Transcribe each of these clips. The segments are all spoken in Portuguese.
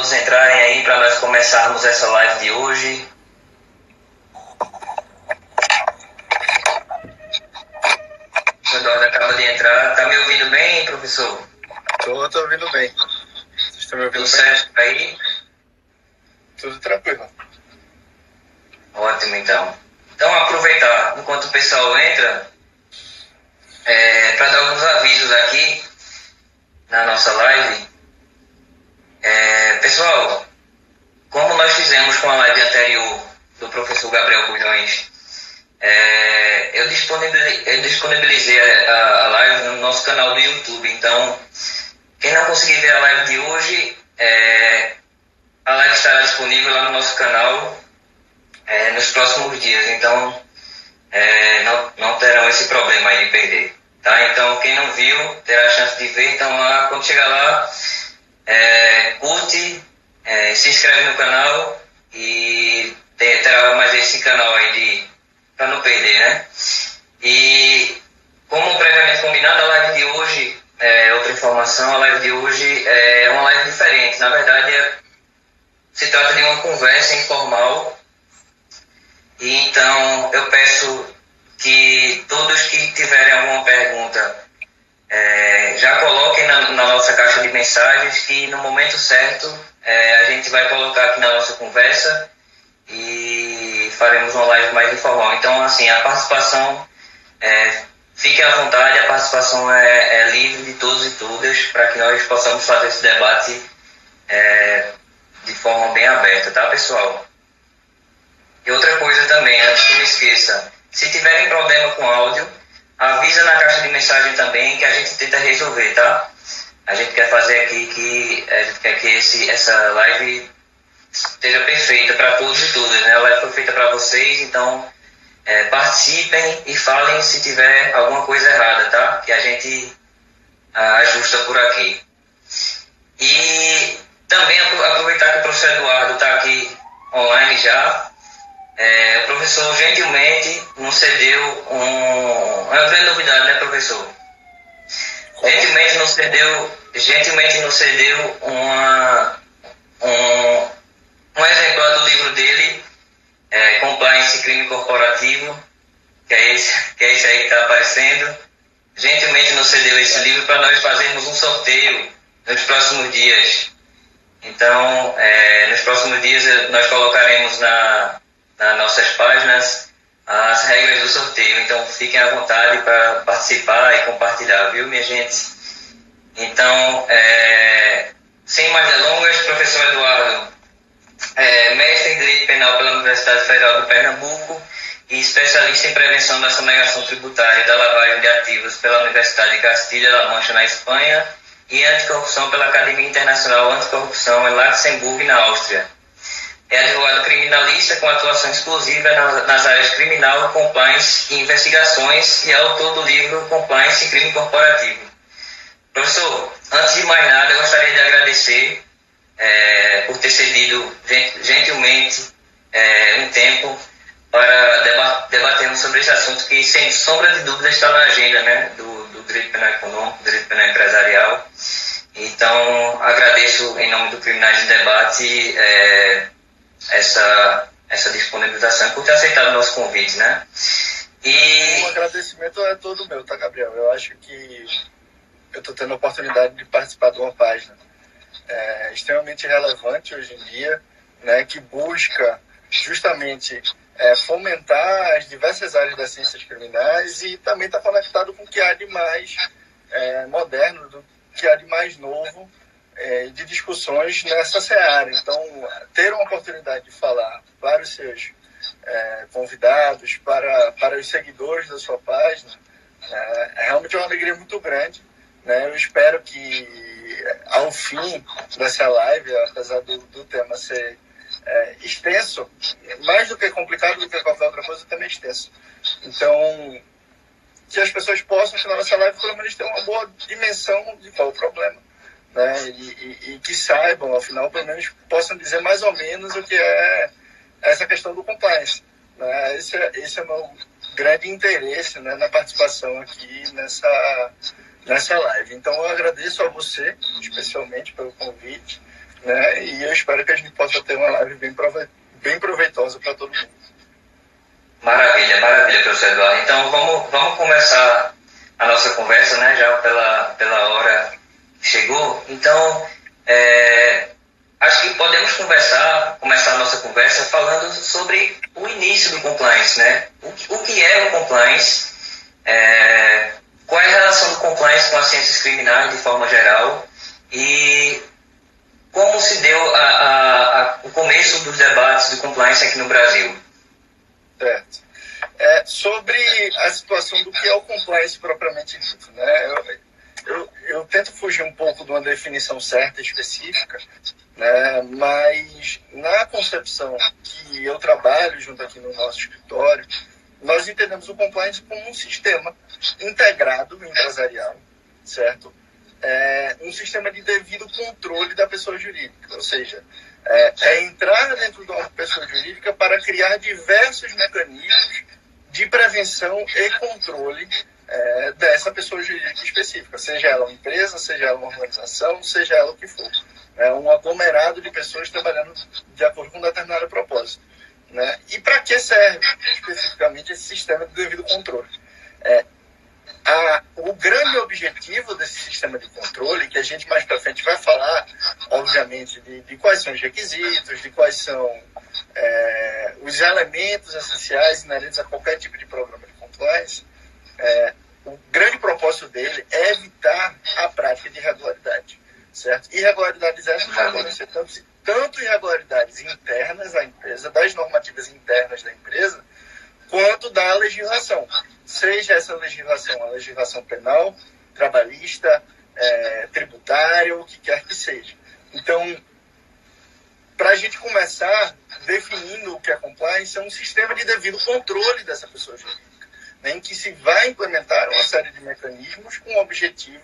todos entrarem aí para nós começarmos essa live de hoje. O Eduardo acaba de entrar. Tá me ouvindo bem, professor? Tô ouvindo bem. Vocês estão me ouvindo Tudo bem? certo aí? Tudo tranquilo. Ótimo, então. Então, aproveitar enquanto o pessoal entra, para dar alguns avisos aqui na nossa live. Pessoal, como nós fizemos com a live anterior do professor Gabriel Bulhões, eu disponibilizei a live no nosso canal do YouTube. Então, quem não conseguir ver a live de hoje, a live estará disponível lá no nosso canal nos próximos dias. Então, não terão esse problema aí de perder. Tá? Então, quem não viu, terá a chance de ver. Então, lá, quando chegar lá, curte, se inscreve no canal e terá mais esse canal aí para não perder, né? E como previamente combinado, a live de hoje, outra informação, a live de hoje é uma live diferente. Na verdade, se trata de uma conversa informal. E então eu peço que todos que tiverem alguma pergunta já coloquem na nossa caixa de mensagens, que no momento certo a gente vai colocar aqui na nossa conversa e faremos uma live mais informal. Então, assim, a participação, fiquem à vontade, a participação é livre de todos e todas, para que nós possamos fazer esse debate de forma bem aberta, tá, pessoal? E outra coisa também, antes que me esqueça, se tiverem problema com áudio, avisa na caixa de mensagem também, que a gente tenta resolver, tá? A gente quer fazer aqui a gente quer que essa live esteja perfeita para todos e todas, né? A live foi feita para vocês, então participem e falem se tiver alguma coisa errada, tá? Que a gente ajusta por aqui. E também aproveitar que o professor Eduardo está aqui online já. O professor gentilmente nos cedeu é uma grande novidade, né, professor? Gentilmente nos cedeu um exemplar do livro dele, Compliance e Crime Corporativo, que é esse aí que está aparecendo. Gentilmente nos cedeu esse livro para nós fazermos um sorteio nos próximos dias. Então, nos próximos dias nós colocaremos nas nossas páginas as regras do sorteio. Então, fiquem à vontade para participar e compartilhar, viu, minha gente? Então, sem mais delongas, professor Eduardo, mestre em Direito Penal pela Universidade Federal do Pernambuco e especialista em prevenção da sonegação tributária e da lavagem de ativos pela Universidade de Castilha-La Mancha, na Espanha, e anticorrupção pela Academia Internacional Anticorrupção em Luxemburgo, na Áustria. É advogado criminalista com atuação exclusiva nas áreas criminal, compliance e investigações, e é autor do livro Compliance e Crime Corporativo. Professor, antes de mais nada, eu gostaria de agradecer por ter cedido gentilmente um tempo para debatermos sobre esse assunto que, sem sombra de dúvida, está na agenda, né, do direito penal econômico, do direito penal empresarial. Então, agradeço em nome do Criminais em Debate essa disponibilização, por ter aceitado o nosso convite, né? E o agradecimento é todo meu, tá, Gabriel? Eu acho que eu estou tendo a oportunidade de participar de uma página extremamente relevante hoje em dia, né, que busca justamente fomentar as diversas áreas das ciências criminais e também está conectado com o que há de mais moderno, do que há de mais novo, de discussões nessa seara. Então, ter uma oportunidade de falar para os seus convidados, para os seguidores da sua página, é realmente uma alegria muito grande, né? Eu espero que, ao fim dessa live, apesar do tema ser extenso, mais do que complicado, do que qualquer outra coisa, também é extenso. Então, que as pessoas possam, no final dessa live, pelo menos ter uma boa dimensão de qual é o problema, né? E que saibam, afinal, pelo menos possam dizer mais ou menos o que é essa questão do compliance, né? Esse é o meu grande interesse, né, na participação aqui nessa live. Então, eu agradeço a você, especialmente, pelo convite, né? E eu espero que a gente possa ter uma live bem proveitosa para todo mundo. Maravilha, maravilha, professor Eduardo. Então vamos começar a nossa conversa, né? Já pela hora que chegou. Então, acho que podemos começar a nossa conversa falando sobre o início do compliance, né? O que é o compliance? Qual é a relação do compliance com as ciências criminais de forma geral? E como se deu o começo dos debates do compliance aqui no Brasil? Certo. Sobre a situação do que é o compliance propriamente dito, né? Eu tento fugir um pouco de uma definição certa, específica, né? Mas na concepção que eu trabalho junto aqui no nosso escritório, nós entendemos o compliance como um sistema integrado empresarial, certo? Um sistema de devido controle da pessoa jurídica, ou seja, entrar dentro de uma pessoa jurídica para criar diversos mecanismos de prevenção e controle dessa pessoa jurídica específica, seja ela uma empresa, seja ela uma organização, seja ela o que for. Um aglomerado de pessoas trabalhando de acordo com um determinado propósito. Né? E para que serve especificamente esse sistema de devido controle? O grande objetivo desse sistema de controle, que a gente mais para frente vai falar, obviamente, de quais são os requisitos, de quais são os elementos essenciais inerentes a qualquer tipo de programa de compliance, o grande propósito dele é evitar a prática de irregularidade, certo? Irregularidades essas podem ser tanto irregularidades internas à empresa, das normativas internas da empresa, quanto da legislação. Seja essa legislação a legislação penal, trabalhista, tributária, o que quer que seja. Então, para a gente começar definindo o que é compliance, é um sistema de devido controle dessa pessoa jurídica, né, em que se vai implementar uma série de mecanismos com um objetivo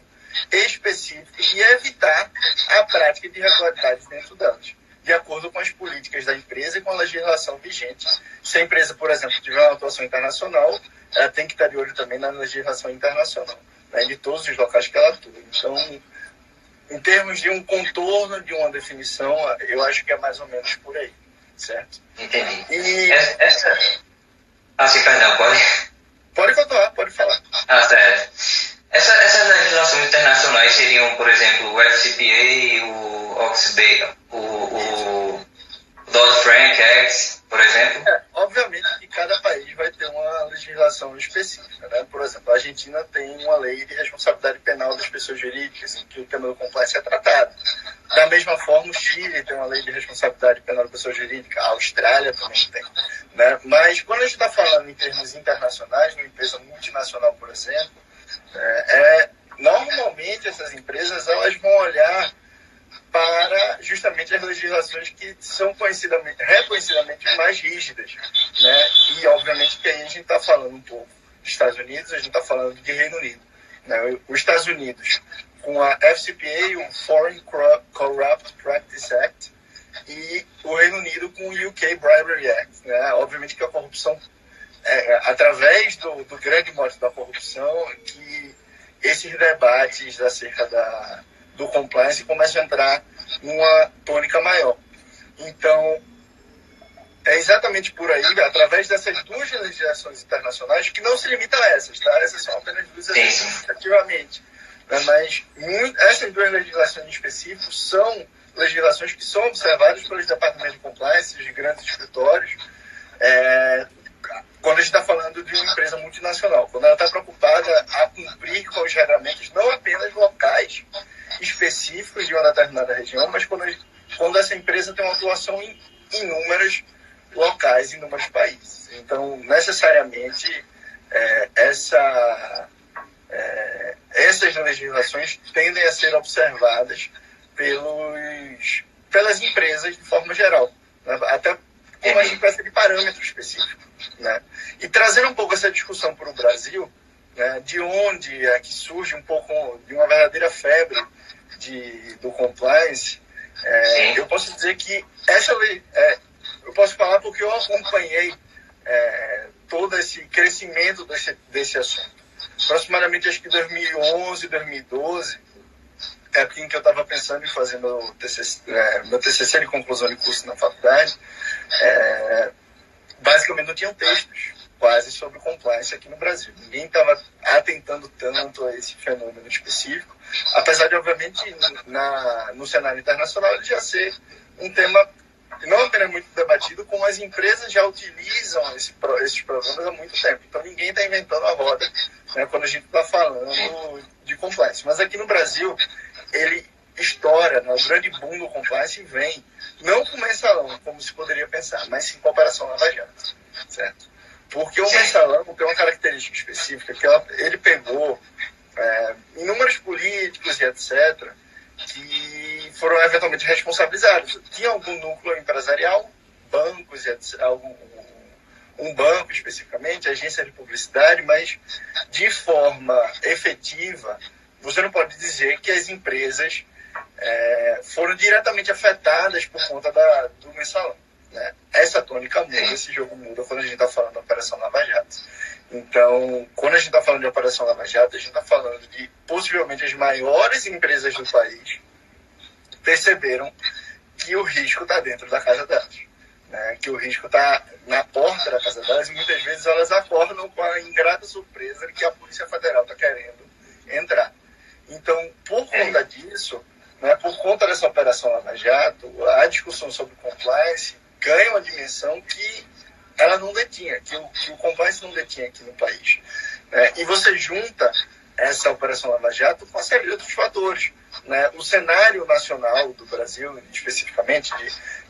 específico e evitar a prática de irregularidades dentro delas, de acordo com as políticas da empresa e com a legislação vigente. Se a empresa, por exemplo, tiver uma atuação internacional, ela tem que estar de olho também na legislação internacional, né, de todos os locais que ela atua. Então, em termos de um contorno, de uma definição, eu acho que é mais ou menos por aí, certo? Entendi. E... sim, perdão, pode? Pode contar, pode falar. Certo. Essas legislações internacionais seriam, por exemplo, o FCPA, o OXB, o Dodd-Frank Act, por exemplo? Obviamente que cada país vai ter uma legislação específica, né? Por exemplo, a Argentina tem uma lei de responsabilidade penal das pessoas jurídicas, em que o tema do compliance é tratado. Da mesma forma, o Chile tem uma lei de responsabilidade penal da pessoa jurídica, a Austrália também tem, né? Mas quando a gente está falando em termos internacionais, numa empresa multinacional, por exemplo, normalmente essas empresas elas vão olhar para justamente as legislações que são reconhecidamente mais rígidas, né? E obviamente que aí a gente está falando um pouco dos Estados Unidos, a gente está falando de Reino Unido, né? Os Estados Unidos com a FCPA, o Foreign Corrupt Practice Act, e o Reino Unido com o UK Bribery Act, né? Obviamente que a corrupção através do grande mote da corrupção que esses debates acerca do compliance começam a entrar numa tônica maior. Então, é exatamente por aí, através dessas duas legislações internacionais, que não se limita a essas, tá? Essas são apenas duas significativamente. Né? Mas essas duas legislações em específico são legislações que são observadas pelos departamentos de compliance de grandes escritórios, quando a gente está falando de uma empresa multinacional, quando ela está preocupada a cumprir com os regramentos não apenas locais específicos de uma determinada região, mas quando essa empresa tem uma atuação em inúmeros locais, em inúmeros países. Então, necessariamente, essas legislações tendem a ser observadas pelas empresas de forma geral, né? Até com uma espécie de parâmetro específico, né? E trazendo um pouco essa discussão para o Brasil, né, de onde é que surge um pouco de uma verdadeira febre do compliance, eu posso dizer que eu posso falar porque eu acompanhei todo esse crescimento desse assunto. Aproximadamente, acho que 2011, 2012, época em que eu estava pensando em fazer meu TCC de conclusão de curso na faculdade, basicamente não tinham textos quase sobre compliance aqui no Brasil. Ninguém estava atentando tanto a esse fenômeno específico, apesar de, obviamente, no cenário internacional ele já ser um tema não apenas muito debatido, como as empresas já utilizam esses programas há muito tempo. Então ninguém está inventando a roda, né, quando a gente está falando de compliance. Mas aqui no Brasil, ele estoura, né, o grande boom do compliance vem, não com o mensalão, como se poderia pensar, mas sim com a Operação Lava Jato, certo? Porque o mensalão tem uma característica específica, que ele pegou inúmeros políticos e etc., que foram eventualmente responsabilizados. Tinha algum núcleo empresarial, bancos, um banco especificamente, agência de publicidade, mas de forma efetiva, você não pode dizer que as empresas foram diretamente afetadas por conta do mensalão, né? Essa tônica muda, esse jogo muda quando a gente está falando da Operação Lava Jato. Então, quando a gente está falando de Operação Lava Jato, a gente está falando de possivelmente as maiores empresas do país perceberam que o risco está dentro da casa delas, né? Que o risco está na porta da casa delas, e muitas vezes elas acordam com a ingrata surpresa de que a Polícia Federal está querendo entrar. Então, por conta disso, né, por conta dessa Operação Lava Jato, a discussão sobre compliance ganha uma dimensão que ela não detinha, que o compliance não detinha aqui no país. E você junta essa Operação Lava Jato com uma série de outros fatores, né? O cenário nacional do Brasil, especificamente,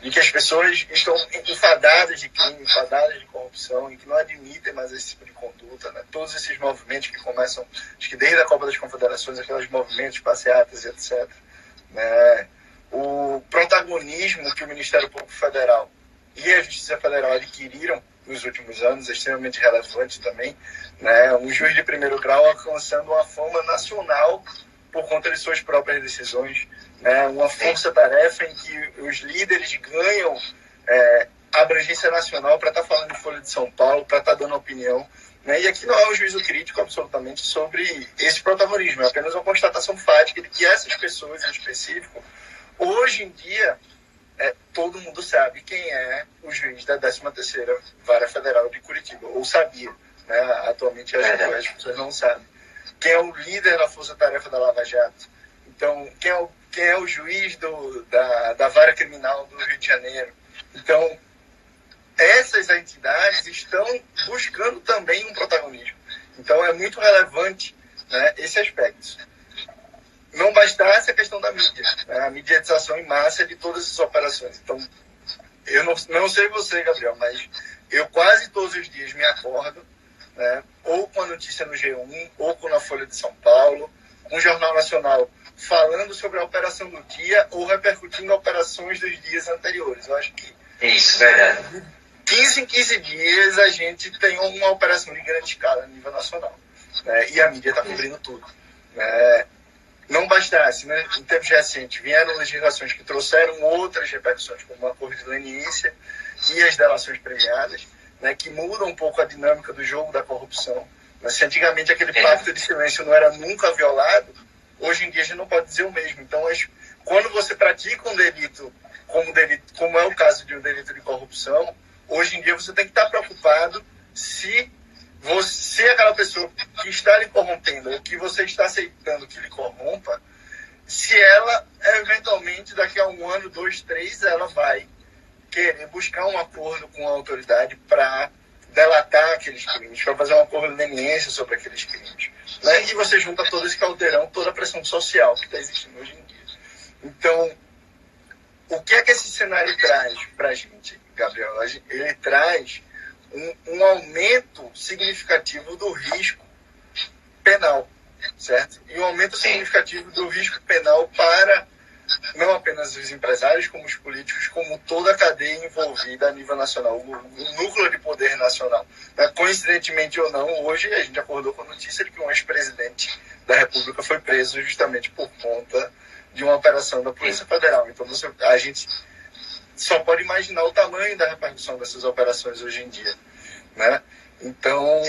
de que as pessoas estão enfadadas de crime, enfadadas de corrupção, e que não admitem mais esse tipo de conduta, né? Todos esses movimentos que começam, acho que desde a Copa das Confederações, aqueles movimentos, passeatas e etc., né? O protagonismo que o Ministério Público Federal e a Justiça Federal adquiriram nos últimos anos é extremamente relevante também, né? Um juiz de primeiro grau alcançando uma fama nacional por conta de suas próprias decisões, né? Uma força-tarefa em que os líderes ganham abrangência nacional para estar falando de Folha de São Paulo, para estar dando opinião, né? E aqui não é um juízo crítico absolutamente sobre esse protagonismo, é apenas uma constatação fática de que essas pessoas em específico, hoje em dia, todo mundo sabe quem é o juiz da 13ª Vara Federal de Curitiba, ou sabia, né? Atualmente as pessoas não sabem. Quem é o líder da força-tarefa da Lava Jato? Então, quem é o juiz da Vara Criminal do Rio de Janeiro? Então, essas entidades estão buscando também um protagonismo. Então, é muito relevante, né, esse aspecto. Não bastasse a questão da mídia, né, a mediatização em massa de todas essas operações. Então, eu não sei você, Gabriel, mas eu quase todos os dias me acordo, né, ou com a notícia no G1, ou com a Folha de São Paulo, um jornal nacional falando sobre a operação do dia ou repercutindo operações dos dias anteriores. Eu acho que isso, verdade. 15 em 15 dias a gente tem uma operação de grande escala a nível nacional, né, e a mídia está cobrindo tudo, né. Não bastasse, né, em tempos recentes, vieram legislações que trouxeram outras repercussões, como o acordo de leniência e as delações premiadas, né, que mudam um pouco a dinâmica do jogo da corrupção. Mas se antigamente aquele pacto de silêncio não era nunca violado, hoje em dia a gente não pode dizer o mesmo. Então, quando você pratica um delito, como é o caso de um delito de corrupção, hoje em dia você tem que estar preocupado se você, aquela pessoa que está lhe corrompendo, ou que você está aceitando que lhe corrompa, se ela, eventualmente, daqui a 1 ano, 2, 3, ela vai querer buscar um acordo com a autoridade para delatar aqueles crimes, para fazer um acordo de leniência sobre aqueles crimes, né? E você junta todo esse caldeirão, toda a pressão social que está existindo hoje em dia. Então, o que é que esse cenário traz para a gente, Gabriel? Ele traz um aumento significativo do risco penal, certo? E um aumento significativo do risco penal para não apenas os empresários, como os políticos, como toda a cadeia envolvida a nível nacional, o núcleo de poder nacional. Coincidentemente ou não, hoje a gente acordou com a notícia de que um ex-presidente da República foi preso justamente por conta de uma operação da Polícia Federal. Então a gente só pode imaginar o tamanho da repercussão dessas operações hoje em dia, né? Então,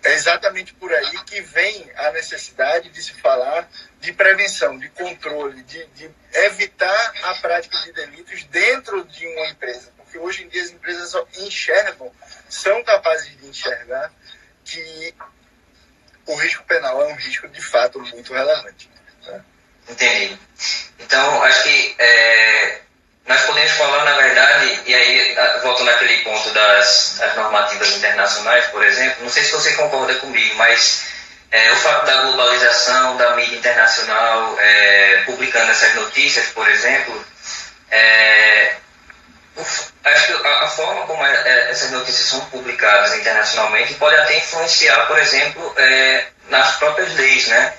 é exatamente por aí que vem a necessidade de se falar de prevenção, de controle, de evitar a prática de delitos dentro de uma empresa. Porque hoje em dia as empresas só enxergam, são capazes de enxergar que o risco penal é um risco de fato muito relevante. Né? Entendi. Então, acho que nós podemos falar, na verdade, e aí volto naquele ponto das normativas internacionais, por exemplo, não sei se você concorda comigo, mas o fato da globalização, da mídia internacional publicando essas notícias, por exemplo, acho que a forma como essas notícias são publicadas internacionalmente pode até influenciar, por exemplo, nas próprias leis, né?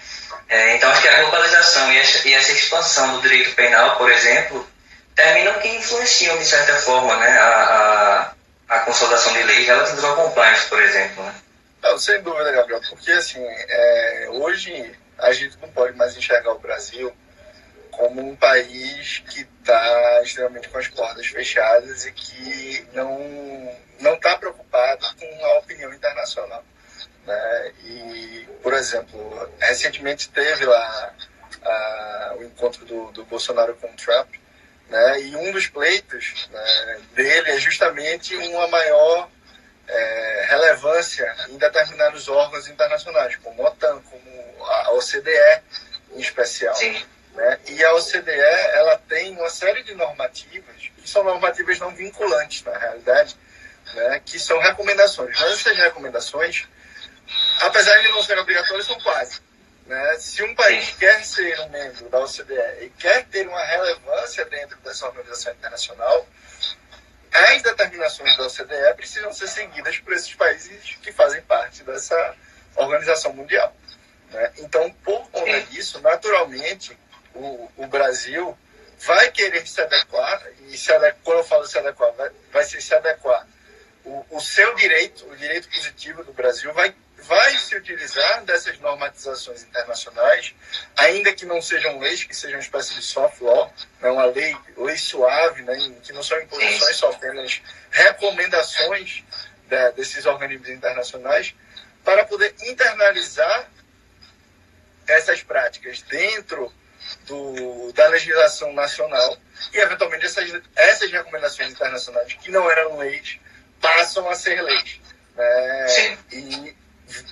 Então, acho que a globalização e essa expansão do direito penal, por exemplo, terminam que influenciam, de certa forma, né, a consolidação de leis relativas ao compliance, por exemplo. Né? Não, sem dúvida, Gabriel, porque assim, hoje a gente não pode mais enxergar o Brasil como um país que está extremamente com as portas fechadas e que não está preocupado com a opinião internacional. Né? E, por exemplo, recentemente teve lá o encontro do Bolsonaro com o Trump, né? E um dos pleitos, né, dele é justamente uma maior relevância em determinados órgãos internacionais, como a OTAN, como a OCDE em especial. Sim. Né? E a OCDE ela tem uma série de normativas, que são normativas não vinculantes, na realidade, né? Que são recomendações. Mas essas recomendações, apesar de não serem obrigatórias, são quase. Né? Se um país quer ser um membro da OCDE e quer ter uma relevância dentro dessa organização internacional, as determinações da OCDE precisam ser seguidas por esses países que fazem parte dessa organização mundial. Né? Então, por conta disso, naturalmente, o Brasil vai querer se adequar, e quando eu falo se adequar, vai ser se adequar. O seu direito, o direito positivo do Brasil, vai se utilizar dessas normatizações internacionais, ainda que não sejam leis, que sejam uma espécie de soft law, né, uma lei suave, né, que não são imposições, são apenas recomendações desses organismos internacionais, para poder internalizar essas práticas dentro da legislação nacional e, eventualmente, essas recomendações internacionais, que não eram leis, passam a ser leis. Né, e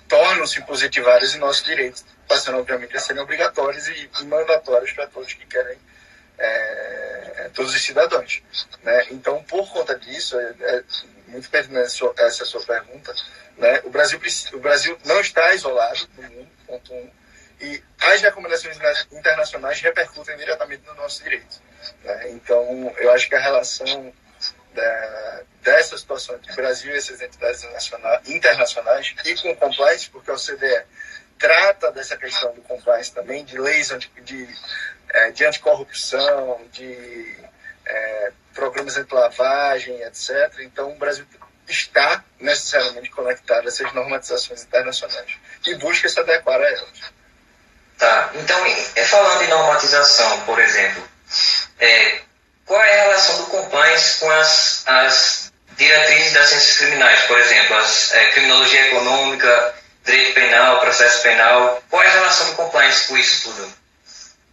tornam-se positivários em nossos direitos, passando, obviamente, a serem obrigatórios e mandatórios para todos que querem, todos os cidadãos. Né? Então, por conta disso, é muito pertinente essa sua pergunta. Né? O Brasil não está isolado no mundo, ponto 1, e as recomendações internacionais repercutem diretamente no nosso direito. Né? Então, eu acho que a relação dessa situação entre o Brasil e essas entidades internacionais e com o compliance, porque a OCDE trata dessa questão do compliance também, de leis de anticorrupção, de programas anti-lavagem, etc. Então, o Brasil está necessariamente conectado a essas normatizações internacionais e busca se adequar a elas. Tá. Então, falando em normatização, por exemplo, qual é a relação do compliance com as diretrizes das ciências criminais? Por exemplo, criminologia econômica, direito penal, processo penal. Qual é a relação do compliance com isso tudo?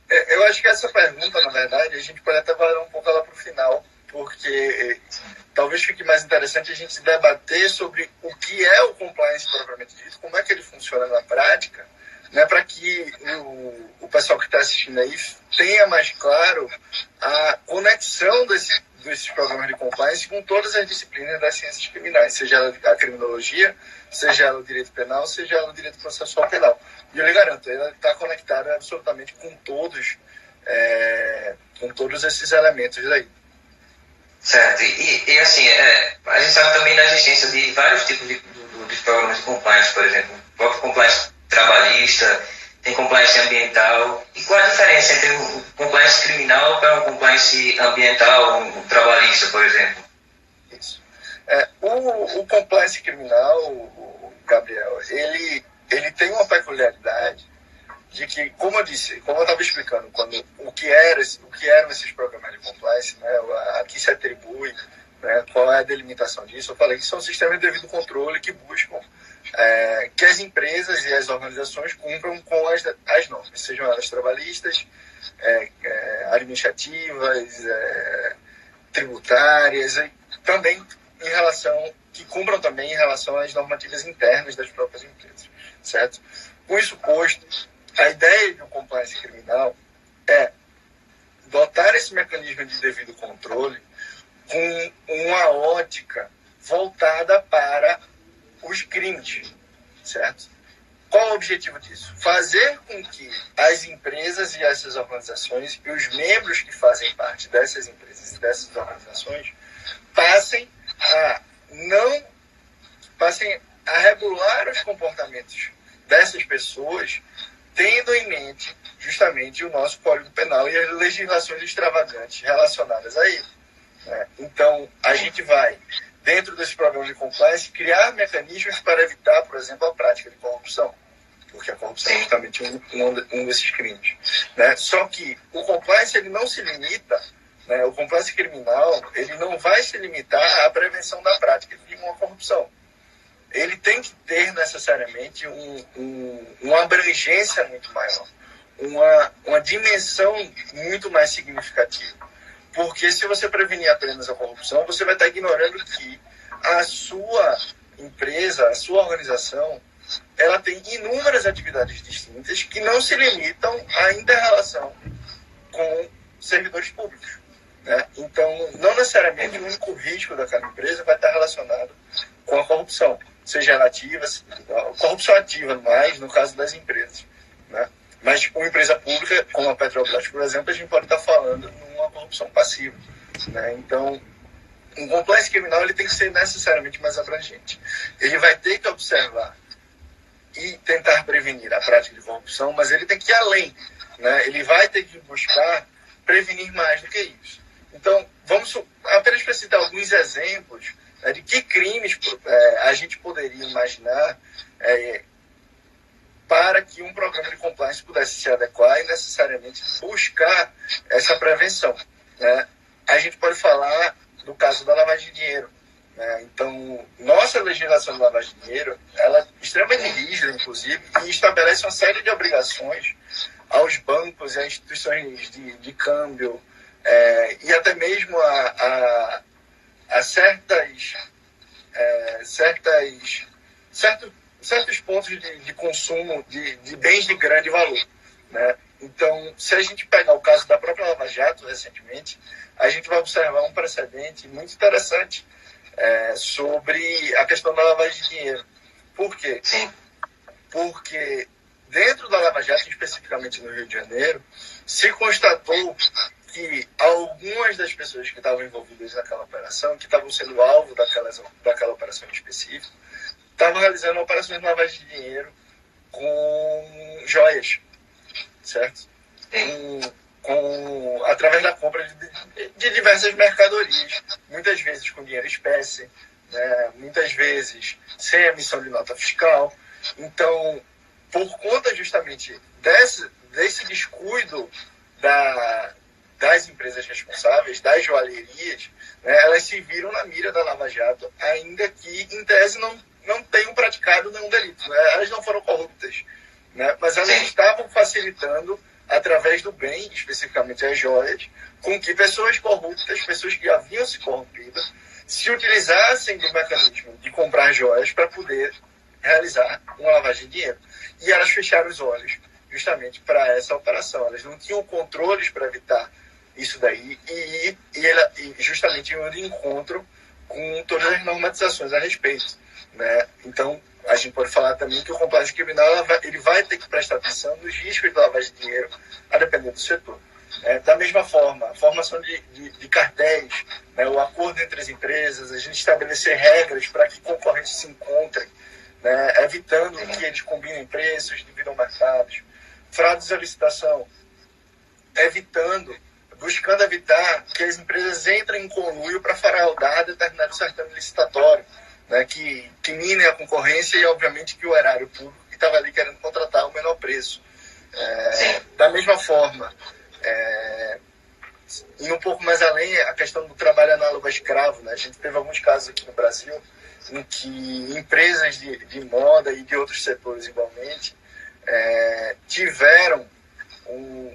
Eu acho que essa pergunta, na verdade, a gente pode até valer um pouco ela para o final, porque talvez fique mais interessante a gente debater sobre o que é o compliance propriamente dito, como é que ele funciona na prática, né, para que o pessoal que está assistindo aí tenha mais claro a conexão desses programas de compliance com todas as disciplinas das ciências criminais, seja ela a criminologia, seja ela o direito penal, seja ela o direito processual penal. E eu lhe garanto, ela está conectada absolutamente com todos esses elementos daí. Certo. E assim, a gente sabe também da existência de vários tipos de programas de compliance, por exemplo, o próprio compliance trabalhista, tem compliance ambiental. E qual a diferença entre um compliance criminal para um compliance ambiental, um trabalhista, por exemplo? Isso. O compliance criminal, Gabriel, ele tem uma peculiaridade de que, como eu estava explicando, o que eram esses programas de compliance, né, a que se atribui, né, qual é a delimitação disso, eu falei que são sistemas de devido controle que buscam que as empresas e as organizações cumpram com as normas, sejam elas trabalhistas, administrativas, tributárias, e também que cumpram também em relação às normativas internas das próprias empresas, certo? Com isso posto, a ideia de um compliance criminal é dotar esse mecanismo de devido controle com uma ótica voltada para os crimes, certo? Qual o objetivo disso? Fazer com que as empresas e essas organizações e os membros que fazem parte dessas empresas e dessas organizações passem a regular os comportamentos dessas pessoas, tendo em mente justamente o nosso Código Penal e as legislações extravagantes relacionadas a ele. Né? Então, a gente vai, dentro desse programa de compliance, criar mecanismos para evitar, por exemplo, a prática de corrupção, porque a corrupção é justamente um desses crimes. Né? Só que o compliance ele não se limita, né? O compliance criminal ele não vai se limitar à prevenção da prática de uma corrupção. Ele tem que ter necessariamente uma abrangência muito maior, uma dimensão muito mais significativa. Porque se você prevenir apenas a corrupção, você vai estar ignorando que a sua empresa, a sua organização, ela tem inúmeras atividades distintas que não se limitam à inter-relação com servidores públicos. Né? Então, não necessariamente o único risco daquela empresa vai estar relacionado com a corrupção, seja ela ativa, corrupção ativa mais no caso das empresas. Né? Mas uma empresa pública, como a Petrobras, por exemplo, a gente pode estar falando numa corrupção passiva. Né? Então, um compliance criminal ele tem que ser necessariamente mais abrangente. Ele vai ter que observar e tentar prevenir a prática de corrupção, mas ele tem que ir além. Né? Ele vai ter que buscar prevenir mais do que isso. Então, vamos apenas para citar alguns exemplos, né, de que crimes a gente poderia imaginar para que um programa de compliance pudesse se adequar e necessariamente buscar essa prevenção. Né? A gente pode falar do caso da lavagem de dinheiro. Né? Então, nossa legislação de lavagem de dinheiro ela é extremamente rígida, inclusive, e estabelece uma série de obrigações aos bancos e às instituições de câmbio, e até mesmo a certos pontos de consumo de bens de grande valor. Né? Então, se a gente pegar o caso da própria Lava Jato, recentemente, a gente vai observar um precedente muito interessante sobre a questão da lavagem de dinheiro. Por quê? Porque dentro da Lava Jato, especificamente no Rio de Janeiro, se constatou que algumas das pessoas que estavam envolvidas naquela operação, que estavam sendo alvo daquela operação específica, estavam realizando operações de lavagem de dinheiro com joias, certo? Através da compra de diversas mercadorias, muitas vezes com dinheiro espécie, né? Muitas vezes sem emissão de nota fiscal. Então, por conta justamente desse descuido das empresas responsáveis, das joalherias, né, elas se viram na mira da Lava Jato, ainda que, em tese, não tenham praticado nenhum delito. Né? Elas não foram corruptas, né? Mas elas estavam facilitando, através do bem, especificamente as joias, com que pessoas corruptas, pessoas que haviam se corrompido, se utilizassem do mecanismo de comprar joias para poder realizar uma lavagem de dinheiro. E elas fecharam os olhos justamente para essa operação. Elas não tinham controles para evitar isso daí e justamente iam de encontro com todas as normatizações a respeito. Né? Então, a gente pode falar também que o compliance criminal ele vai ter que prestar atenção nos riscos de lavagem de dinheiro, a depender do setor. Da mesma forma, a formação de cartéis, né? O acordo entre as empresas, a gente estabelecer regras para que concorrentes se encontrem, né? Evitando que eles combinem preços, dividam mercados, fraudes de licitação, buscando evitar que as empresas entrem em conluio para fraudar determinado certame licitatório, né, que minem a concorrência e, obviamente, que o erário público que estava ali querendo contratar o menor preço. Da mesma forma, indo um pouco mais além, a questão do trabalho análogo a escravo. Né? A gente teve alguns casos aqui no Brasil em que empresas de moda e de outros setores igualmente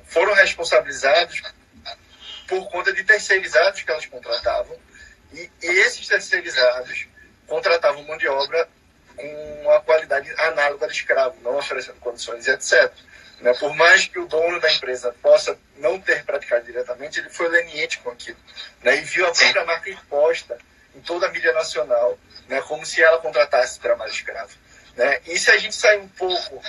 foram responsabilizados por conta de terceirizados que elas contratavam, e esses terceirizados contratavam mão de obra com uma qualidade análoga de escravo, não oferecendo condições, etc. Né? Por mais que o dono da empresa possa não ter praticado diretamente, ele foi leniente com aquilo, né? E viu a própria marca exposta em toda a mídia nacional, né? Como se ela contratasse trabalho escravo, né? E se a gente sai um pouco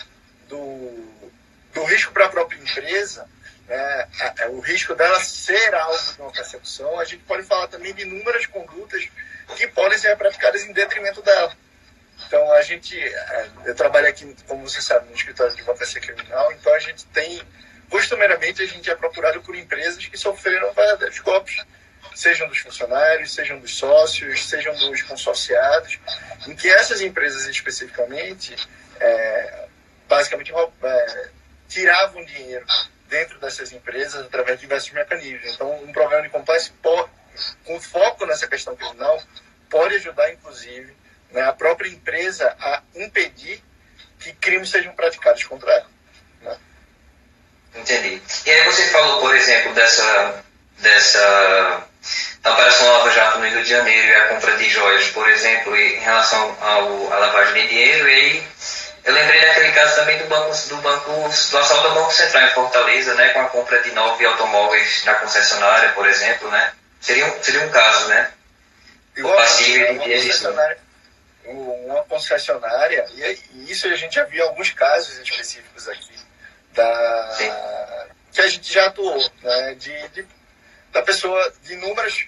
do risco para a própria empresa, né, o risco dela ser alvo de uma persecução, a gente pode falar também de inúmeras condutas que podem ser praticadas em detrimento dela. Então, eu trabalho aqui, como você sabe, no escritório de advocacia criminal, então costumeiramente a gente é procurado por empresas que sofreram verdadeiros golpes, sejam dos funcionários, sejam dos sócios, sejam dos consorciados, em que essas empresas especificamente, basicamente, tiravam dinheiro dentro dessas empresas através de diversos mecanismos. Então, um programa de compliance com foco nessa questão criminal pode ajudar, inclusive, né, a própria empresa a impedir que crimes sejam praticados contra ela. Né? Entendi. E aí você falou, por exemplo, dessa da Operação Lava Jato no Rio de Janeiro e a compra de joias, por exemplo, em relação à lavagem de dinheiro, e aí eu lembrei daquele caso também do assalto ao Banco Central em Fortaleza, né, com a compra de 9 automóveis na concessionária, por exemplo, né? Seria um caso, né? Uma concessionária, e isso a gente já viu alguns casos específicos aqui, que a gente já atuou, né, da pessoa, de inúmeros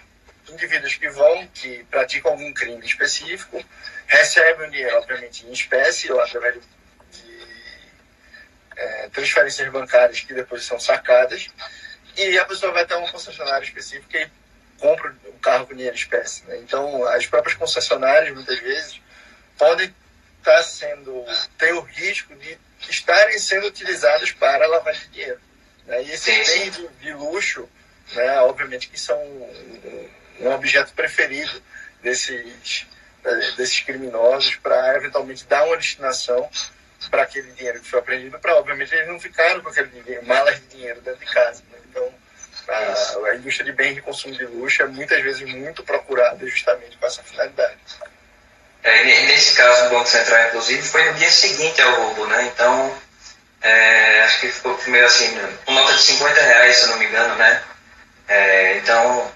indivíduos que praticam algum crime específico, recebem o dinheiro, obviamente, em espécie, ou através de transferências bancárias que depois são sacadas, e a pessoa vai até uma concessionária específica e compra o carro com dinheiro em espécie. Né? Então, as próprias concessionárias, muitas vezes, podem ter o risco de estarem sendo utilizadas para lavagem de dinheiro. Né? E esses bens de luxo, né, obviamente que são um objeto preferido desses criminosos para eventualmente dar uma destinação para aquele dinheiro que foi apreendido, para obviamente eles não ficaram com aquele dinheiro, malas de dinheiro dentro de casa. Né? Então, a indústria de bens de consumo de luxo é muitas vezes muito procurada justamente com essa finalidade. E nesse caso do Banco Central, inclusive, foi no dia seguinte ao roubo, né? Então, acho que ficou primeiro assim, com nota de R$50, se eu não me engano, né? Então,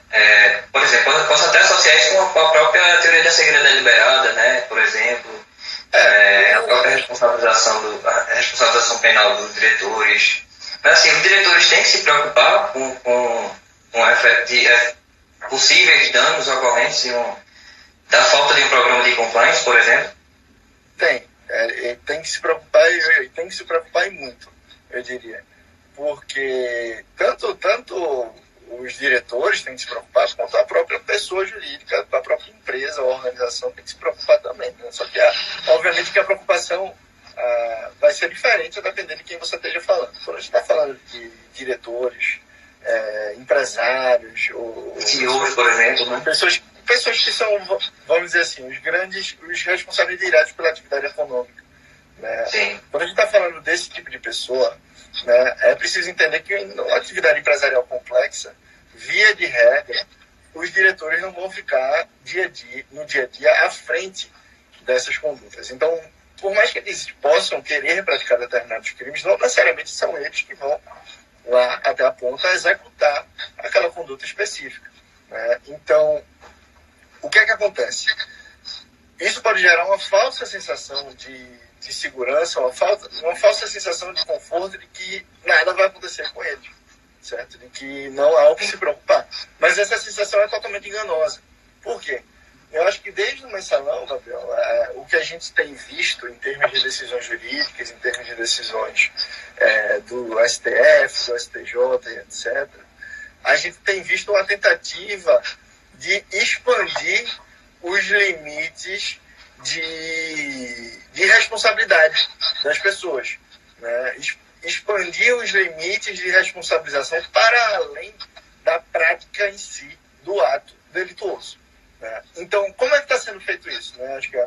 por exemplo, eu posso até associar isso com a própria teoria da segredo deliberada, né? Por exemplo, a própria responsabilização penal dos diretores. Mas assim, os diretores têm que se preocupar com possíveis danos ocorrentes da falta de um programa de compliance, por exemplo? Tem que se preocupar, e tem que se preocupar e muito, eu diria. Porque tanto os diretores têm que se preocupar, quanto a própria pessoa jurídica, a própria empresa, a organização tem que se preocupar também. Né? Só que, obviamente, que a preocupação vai ser diferente a depender de quem você esteja falando. Quando a gente está falando de diretores, empresários, ou CEOs, por exemplo, né? Pessoas que são, vamos dizer assim, os responsáveis diretos pela atividade econômica. Né? Quando a gente está falando desse tipo de pessoa, né, é preciso entender que numa atividade empresarial complexa, via de regra, os diretores não vão ficar no dia a dia à frente dessas condutas. Então, por mais que eles possam querer praticar determinados crimes, não necessariamente são eles que vão lá até a ponta executar aquela conduta específica. Né? Então, o que é que acontece? Isso pode gerar uma falsa sensação de segurança, uma falsa sensação de conforto de que nada vai acontecer com eles, certo? De que não há o que se preocupar. Mas essa sensação é totalmente enganosa. Por quê? Eu acho que desde o mensalão, Gabriel, o que a gente tem visto em termos de decisões jurídicas, em termos de decisões do STF, do STJ, etc., a gente tem visto uma tentativa de expandir os limites de responsabilidade das pessoas. Né? Expandir os limites de responsabilização para além da prática em si do ato delituoso. né? Então, como é que está sendo feito isso? Né? Acho que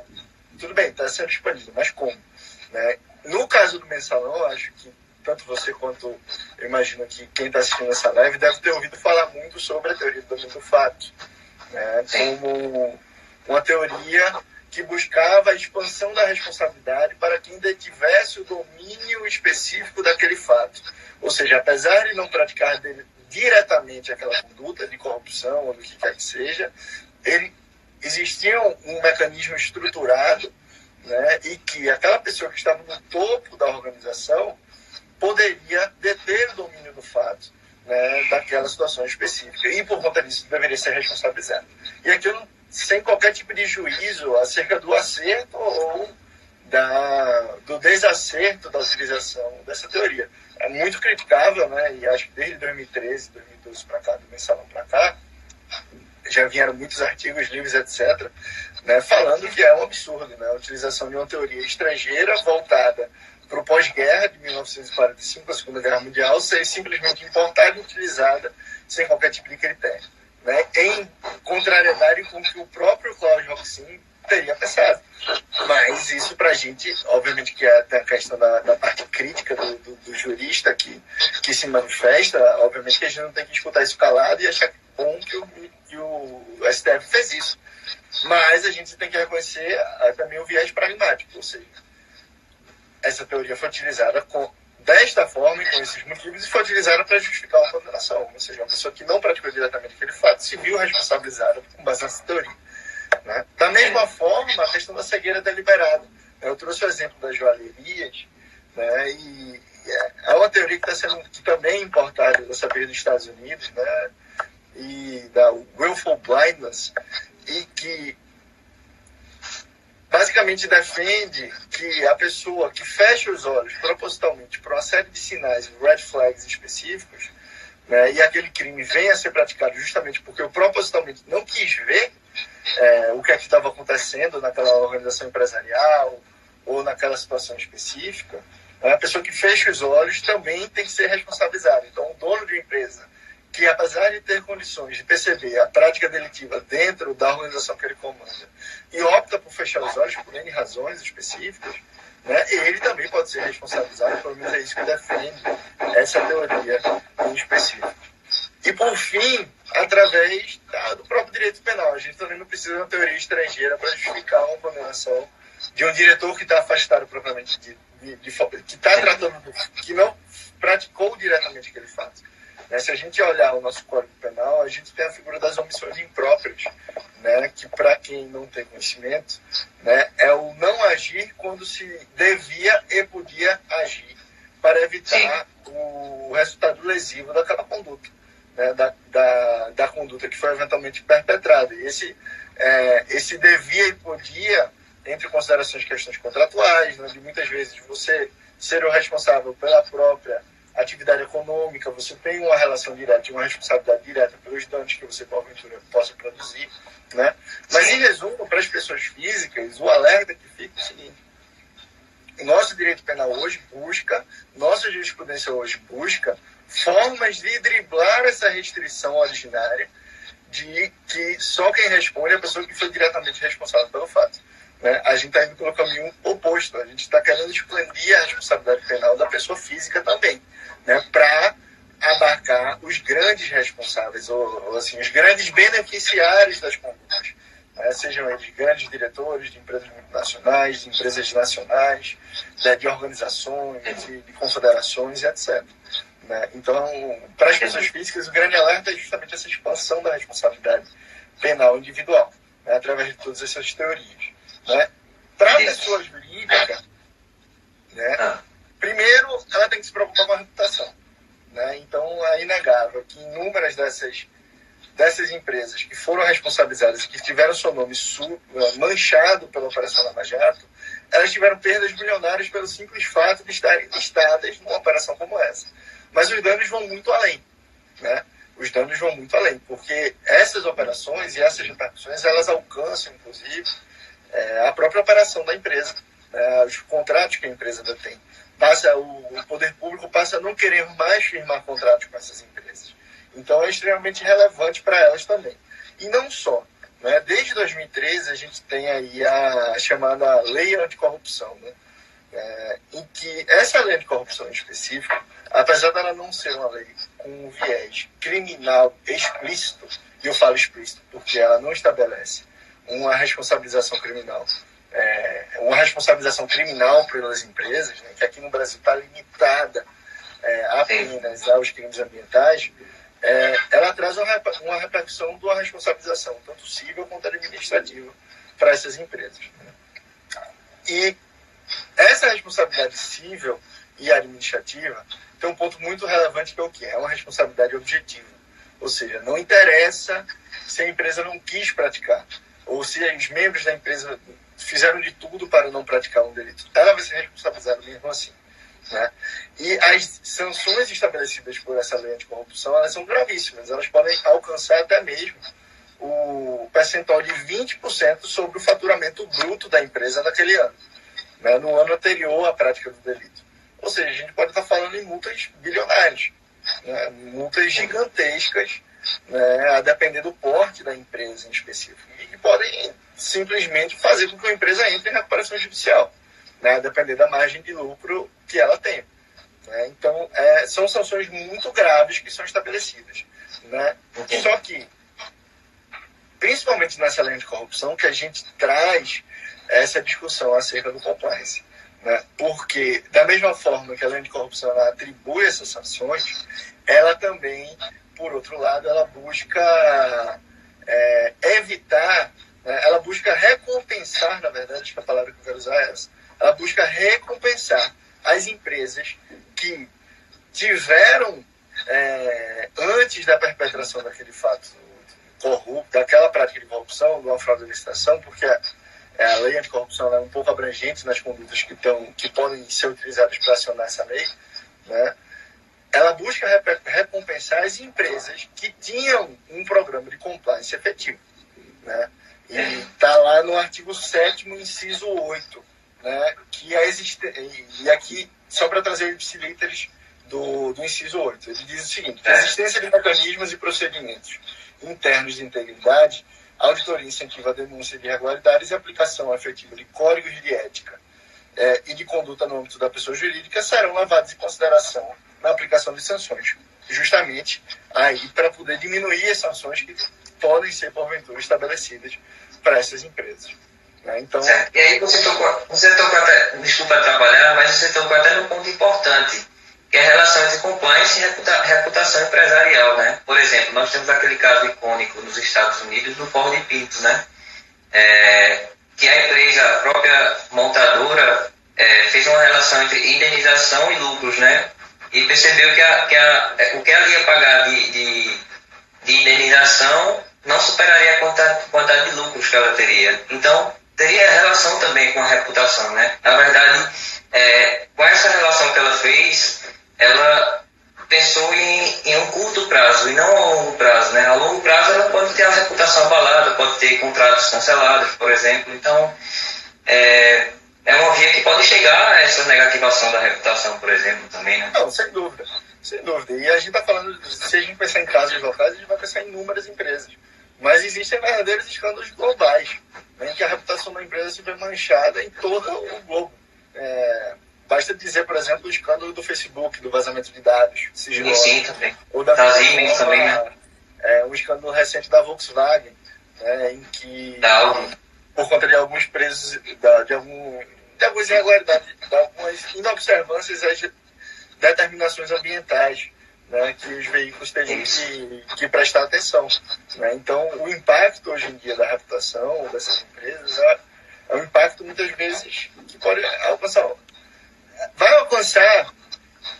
tudo bem, está sendo expandido, mas como? Né? No caso do Mensalão, acho que tanto você quanto eu imagino que quem está assistindo essa live deve ter ouvido falar muito sobre a teoria do domínio do fato, né? Como uma teoria que buscava a expansão da responsabilidade para quem detivesse o domínio específico daquele fato. Ou seja, apesar de não praticar diretamente aquela conduta de corrupção ou do que quer que seja, existia um mecanismo estruturado, né, e que aquela pessoa que estava no topo da organização poderia deter o domínio do fato, né, daquela situação específica. E, por conta disso, deveria ser responsabilizado. E aquilo sem qualquer tipo de juízo acerca do acerto ou do desacerto da utilização dessa teoria. É muito criticável, né, e acho que desde 2013, 2012 para cá, do Mensalão para cá, já vieram muitos artigos, livros, etc., né, falando que é um absurdo, né, a utilização de uma teoria estrangeira voltada para o pós-guerra de 1945, a Segunda Guerra Mundial, ser simplesmente importada e utilizada sem qualquer tipo de critério, né, em contrariedade com o que o próprio Claude Roxin teria pensado. Mas isso para a gente, obviamente que tem a questão da parte crítica do jurista que se manifesta, obviamente que a gente não tem que escutar isso calado e achar bom que o STF fez isso. Mas a gente tem que reconhecer também o viés pragmático, ou seja, essa teoria foi utilizada desta forma e com esses motivos e foi utilizada para justificar uma condenação. Ou seja, uma pessoa que não praticou diretamente aquele fato se viu responsabilizada com base nessa teoria. Né? Da mesma forma, a questão da cegueira deliberada. Eu trouxe o exemplo das joalherias, né? E é uma teoria que está sendo também importada da saber dos Estados Unidos, né? E da willful blindness, e que basicamente defende que a pessoa que fecha os olhos propositalmente para uma série de sinais, red flags específicos, né, e aquele crime venha a ser praticado justamente porque eu propositalmente não quis ver o que é que estava acontecendo naquela organização empresarial ou naquela situação específica, né, a pessoa que fecha os olhos também tem que ser responsabilizada. Então, o dono de uma empresa que, apesar de ter condições de perceber a prática delitiva dentro da organização que ele comanda e opta por fechar os olhos por N razões específicas, né, ele também pode ser responsabilizado, pelo menos é isso que defende essa teoria em específico. E, por fim, através do próprio direito penal. A gente também não precisa de uma teoria estrangeira para justificar uma condenação de um diretor que está afastado propriamente que está tratando, que não praticou diretamente aquele fato. Né? Se a gente olhar o nosso Código Penal, a gente tem a figura das omissões impróprias, né? Que, para quem não tem conhecimento, né, é o não agir quando se devia e podia agir para evitar o resultado lesivo daquela conduta, né, da conduta que foi eventualmente perpetrada. E esse devia e podia, entre considerações de questões contratuais, né, de muitas vezes você ser o responsável pela própria atividade econômica, você tem uma relação direta, uma responsabilidade direta pelos danos que você, porventura, possa produzir, né? Mas, em resumo, para as pessoas físicas, o alerta que fica é o seguinte: o nosso direito penal hoje busca, nossa jurisprudência hoje busca formas de driblar essa restrição originária de que só quem responde é a pessoa que foi diretamente responsável pelo fato. Né? A gente está indo pelo caminho oposto, a gente está querendo expandir a responsabilidade penal da pessoa física também, né? Para abarcar os grandes responsáveis, ou assim, os grandes beneficiários das condutas, né? Sejam eles grandes diretores de empresas multinacionais, de empresas nacionais, né? De organizações, de confederações, etc. Né? Então, para as pessoas físicas, o grande alerta é justamente essa expansão da responsabilidade penal individual, né? Através de todas essas teorias. Né? Para a pessoa jurídica, né, primeiro, ela tem que se preocupar com a reputação. Né? Então, é inegável que inúmeras dessas empresas que foram responsabilizadas e que tiveram seu nome manchado pela Operação Lava Jato, elas tiveram perdas bilionárias pelo simples fato de estarem listadas numa operação como essa. Mas os danos vão muito além. Né? Os danos vão muito além, porque essas operações e essas repercussões, elas alcançam, inclusive, a própria operação da empresa, os contratos que a empresa detém. O poder público passa a não querer mais firmar contratos com essas empresas. Então, é extremamente relevante para elas também. E não só. né? Desde 2013 a gente tem aí a chamada Lei Anticorrupção, né? Em que essa lei anticorrupção em específico, apesar dela não ser uma lei com um viés criminal explícito, e eu falo explícito porque ela não estabelece uma responsabilização criminal, pelas empresas, né, que aqui no Brasil está limitada apenas aos crimes ambientais, ela traz uma repercussão de uma responsabilização, tanto civil quanto administrativa, para essas empresas. Né? E essa responsabilidade civil e administrativa tem um ponto muito relevante, que é o quê? É uma responsabilidade objetiva. Ou seja, não interessa se a empresa não quis praticar, ou se os membros da empresa fizeram de tudo para não praticar um delito. Ela vai ser responsabilizada mesmo assim. Né? E as sanções estabelecidas por essa lei anticorrupção, elas são gravíssimas. Elas podem alcançar até mesmo o percentual de 20% sobre o faturamento bruto da empresa naquele ano, né? No ano anterior à prática do delito. Ou seja, a gente pode estar falando em multas bilionárias, né? Multas gigantescas, né? A depender do porte da empresa em específico, e que podem simplesmente fazer com que a empresa entre em recuperação judicial, né? A depender da margem de lucro que ela tem. Né? Então, são sanções muito graves que são estabelecidas. Né? Só que, principalmente nessa lei de corrupção, que a gente traz essa discussão acerca do compliance. Né? Porque, da mesma forma que a lei de corrupção ela atribui essas sanções, ela também, por outro lado, ela busca evitar, né? Ela busca recompensar, na verdade, acho que a palavra que eu quero usar é essa, ela busca recompensar as empresas que tiveram, antes da perpetração daquele fato corrupto, daquela prática de corrupção, de uma fraude de licitação, porque a lei anticorrupção é um pouco abrangente nas condutas que podem ser utilizadas para acionar essa lei, né? Ela busca recompensar as empresas que tinham um programa de compliance efetivo. Né? E está lá no artigo 7º, inciso 8, né? E aqui, só para trazer o ipsilíteres do inciso 8, ele diz o seguinte: a existência de mecanismos e procedimentos internos de integridade, auditoria incentiva a denúncia de irregularidades e aplicação efetiva de códigos de ética e de conduta no âmbito da pessoa jurídica serão levados em consideração na aplicação de sanções, justamente aí para poder diminuir as sanções que podem ser, porventura, estabelecidas para essas empresas. Né? Então, e aí você tocou até, desculpa atrapalhar, mas você tocou até num ponto importante, que é a relação entre compliance e reputação empresarial. Né? Por exemplo, nós temos aquele caso icônico nos Estados Unidos do Ford Pinto, né? Que a empresa, a própria montadora, fez uma relação entre indenização e lucros, né? E percebeu que o que ela ia pagar de indenização não superaria a quantidade de lucros que ela teria. Então, teria relação também com a reputação, né? Na verdade, com essa relação que ela fez, ela pensou em um curto prazo e não a longo prazo, né? A longo prazo ela pode ter a reputação abalada, pode ter contratos cancelados, por exemplo. Então, é uma via que pode chegar a essa negativação da reputação, por exemplo, também, né? Não, sem dúvida. Sem dúvida. E a gente está falando, se a gente pensar em casos locais, a gente vai pensar em inúmeras empresas. Mas existem verdadeiros escândalos globais, né, em que a reputação da empresa se vê manchada em todo o globo. Basta dizer, por exemplo, o escândalo do Facebook, do vazamento de dados sigilosos. Sim, também. Ou da Siemens também, né? Um escândalo recente da Volkswagen, né, em que, por conta de alguns presos, de algumas irregularidades, de algumas inobservâncias às determinações ambientais, né, que os veículos teriam que prestar atenção. Né? Então, o impacto hoje em dia da reputação dessas empresas é um impacto, muitas vezes, que pode vai alcançar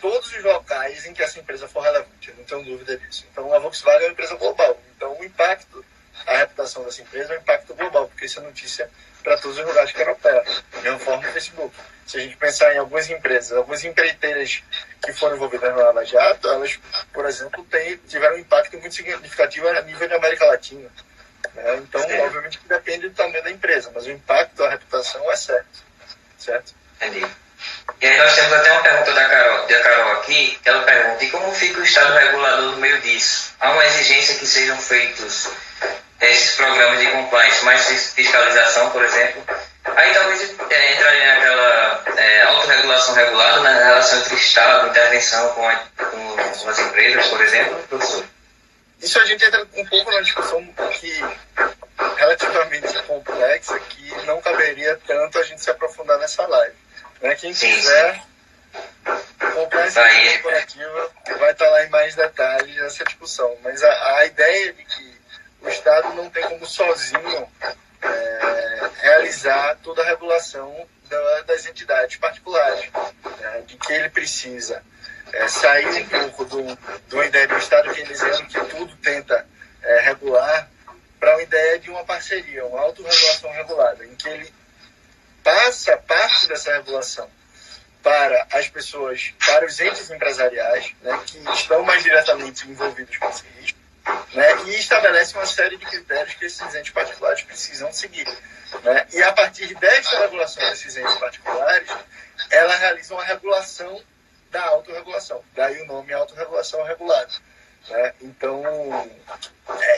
todos os locais em que essa empresa for relevante, eu não tenho dúvida disso. Então, a Volkswagen é uma empresa global. Então, o impacto, a reputação dessa empresa é um impacto global, porque isso é notícia para todos os lugares que ela opera, da mesma forma no Facebook. Se a gente pensar em algumas empresas, algumas empreiteiras que foram envolvidas no Lava Jato, elas, por exemplo, tiveram um impacto muito significativo a nível da América Latina. Né? Então, obviamente, que depende do tamanho da empresa, mas o impacto da reputação é certo? Entendi. E aí nós temos até uma pergunta da Carol aqui, que ela pergunta: e como fica o Estado regulador no meio disso? Há uma exigência que sejam feitos esses programas de compliance, mais fiscalização, por exemplo. Aí talvez entraria naquela autorregulação regulada, na relação entre o Estado, intervenção com as empresas, por exemplo, professor. Isso a gente entra um pouco na discussão que relativamente complexa, que não caberia tanto a gente se aprofundar nessa live. Né? Quem quiser, compliance corporativa vai estar lá em mais detalhes nessa discussão. Mas a ideia de que o Estado não tem como sozinho realizar toda a regulação das entidades particulares, né? De que ele precisa sair um pouco de uma ideia do Estado keynesiano que tudo tenta regular, para uma ideia de uma parceria, uma autorregulação regulada, em que ele passa parte dessa regulação para as pessoas, para os entes empresariais, né, que estão mais diretamente envolvidos com esse risco, né, e estabelece uma série de critérios que esses entes particulares precisam seguir. Né, e a partir desta regulação desses entes particulares, ela realiza uma regulação da autorregulação. Daí o nome autorregulação regulada. Né? Então,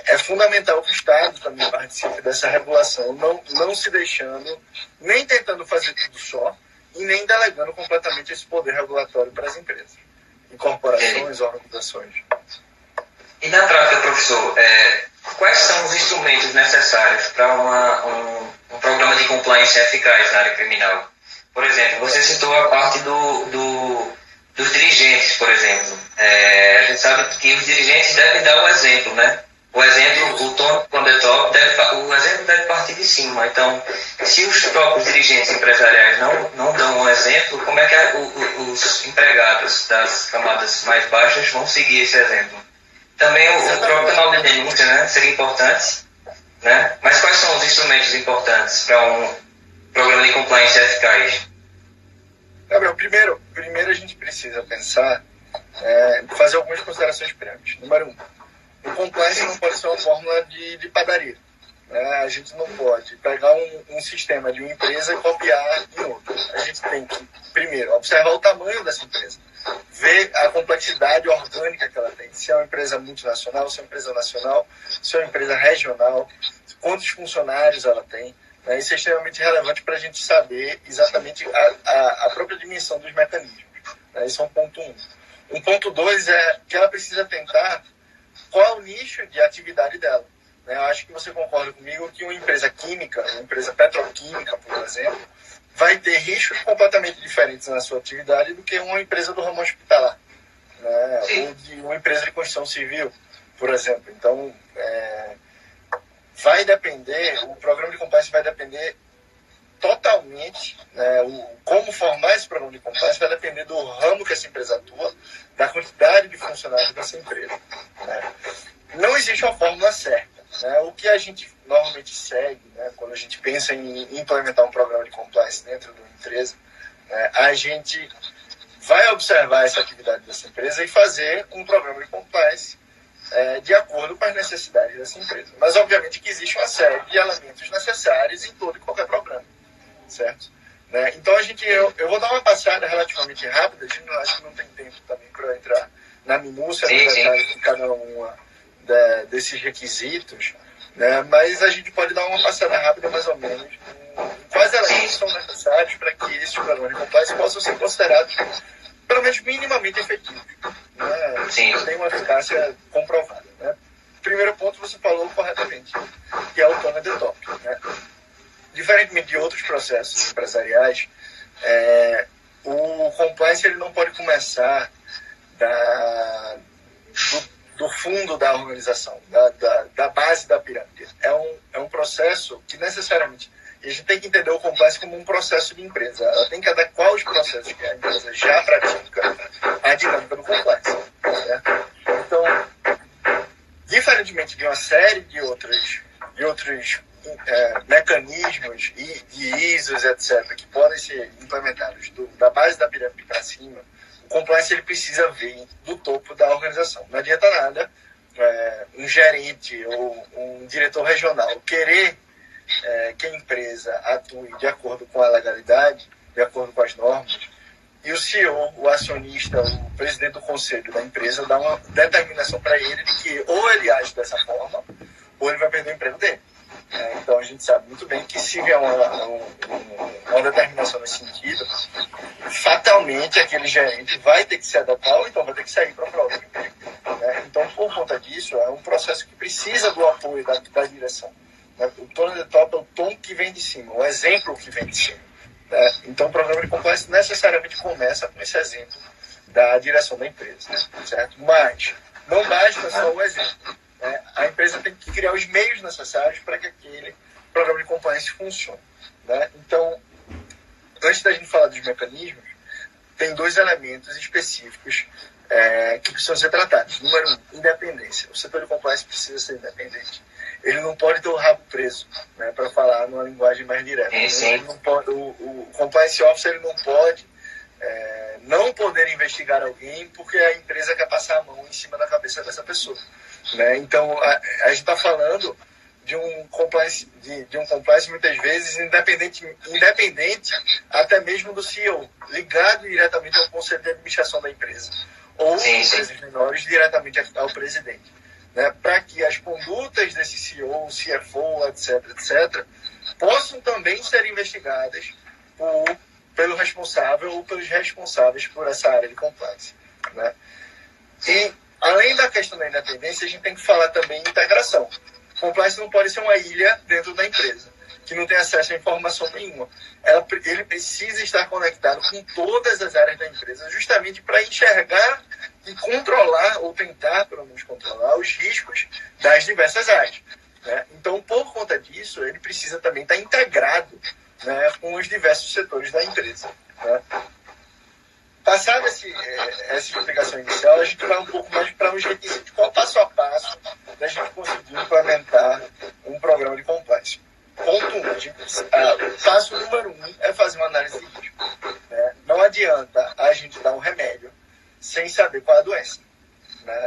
é fundamental que o Estado também participe dessa regulação, não se deixando, nem tentando fazer tudo só, e nem delegando completamente esse poder regulatório para as empresas, corporações, organizações. E na prática, professor, quais são os instrumentos necessários para um programa de compliance eficaz na área criminal? Por exemplo, você citou a parte dos dirigentes, por exemplo. A gente sabe que os dirigentes devem dar o exemplo, né? O exemplo, o tom quando é top, o exemplo deve partir de cima. Então, se os próprios dirigentes empresariais não dão um exemplo, como é que os empregados das camadas mais baixas vão seguir esse exemplo? Também o próprio canal de denúncia, né? Seria importante, né? Mas quais são os instrumentos importantes para um programa de compliance eficaz? Gabriel, primeiro a gente precisa pensar, fazer algumas considerações prévias. Número 1, o compliance não pode ser uma fórmula de padaria. Né? A gente não pode pegar um sistema de uma empresa e copiar em outro. A gente tem que, primeiro, observar o tamanho dessa empresa, ver a complexidade orgânica que ela tem. Se é uma empresa multinacional, se é uma empresa nacional, se é uma empresa regional, quantos funcionários ela tem. Isso é extremamente relevante para a gente saber exatamente a própria dimensão dos mecanismos. Isso é um ponto 1. Um ponto 2 é que ela precisa tentar qual é o nicho de atividade dela. Eu acho que você concorda comigo que uma empresa química, uma empresa petroquímica, por exemplo, vai ter riscos completamente diferentes na sua atividade do que uma empresa do ramo hospitalar, né? Ou de uma empresa de construção civil, por exemplo. Então, vai depender, o programa de compliance vai depender totalmente, né, como formar esse programa de compliance vai depender do ramo que essa empresa atua, da quantidade de funcionários dessa empresa. Né. Não existe uma fórmula certa. Né. O que a gente normalmente segue, né, quando a gente pensa em implementar um programa de compliance dentro de uma empresa, né, a gente vai observar essa atividade dessa empresa e fazer um programa de compliance de acordo com as necessidades dessa empresa. Mas, obviamente, que existe uma série de elementos necessários em todo e qualquer programa, certo? Né? Então, eu vou dar uma passada relativamente rápida, a gente acho que não tem tempo também para entrar na minúcia dos detalhes de cada uma desses requisitos, né? Mas a gente pode dar uma passada rápida, mais ou menos, quais elementos são necessários para que esses programas de compliance possam ser considerados pelo menos minimamente efetivos. Né? Tem uma eficácia comprovada. Né? Primeiro ponto, você falou corretamente, que é o tone de top. Né? Diferentemente de outros processos empresariais, o compliance ele não pode começar do fundo da organização, da base da pirâmide. É um processo que necessariamente a gente tem que entender o compliance como um processo de empresa. Ela tem que adequar os processos que a empresa já pratica à dinâmica do compliance. Certo? Então, diferentemente de uma série de outros mecanismos e de ISOs, etc., que podem ser implementados da base da pirâmide para cima, o compliance ele precisa vir do topo da organização. Não adianta nada um gerente ou um diretor regional querer que a empresa atue de acordo com a legalidade, de acordo com as normas, e o CEO, o acionista, o presidente do conselho da empresa dá uma determinação para ele de que ou ele age dessa forma, ou ele vai perder o emprego dele. Então a gente sabe muito bem que se vier uma determinação nesse sentido, fatalmente aquele gerente vai ter que se adaptar ou então vai ter que sair para a prova. Então, por conta disso, é um processo que precisa do apoio da direção. O tone de top é o tom que vem de cima, o exemplo que vem de cima. Então, o programa de compliance necessariamente começa com esse exemplo da direção da empresa, certo? Mas não basta só o exemplo. A empresa tem que criar os meios necessários para que aquele programa de compliance funcione. Então, antes da gente falar dos mecanismos, tem 2 elementos específicos que precisam ser tratados. Número 1, independência. O setor de compliance precisa ser independente. Ele não pode ter o rabo preso, para falar numa linguagem mais direta. Ele não pode, o compliance officer ele não pode não poder investigar alguém porque a empresa quer passar a mão em cima da cabeça dessa pessoa. Então, a gente está falando de um compliance muitas vezes independente até mesmo do CEO, ligado diretamente ao conselho de administração da empresa, ou empresas menores diretamente ao presidente, para que as condutas desse CEO, CFO, etc., possam também ser investigadas pelo responsável ou pelos responsáveis por essa área de compliance. E, além da questão da independência, a gente tem que falar também em integração. Compliance não pode ser uma ilha dentro da empresa, que não tem acesso a informação nenhuma. Ele precisa estar conectado com todas as áreas da empresa, justamente para enxergar e controlar, ou tentar, pelo menos, controlar os riscos das diversas áreas. Então, por conta disso, ele precisa também estar integrado com os diversos setores da empresa. Passada essa explicação inicial, a gente vai um pouco mais para os requisitos. Qual o passo a passo da gente conseguir implementar um programa de compliance? Ponto 1. Passo número 1 é fazer uma análise de risco. Não adianta a gente dar um remédio sem saber qual é a doença.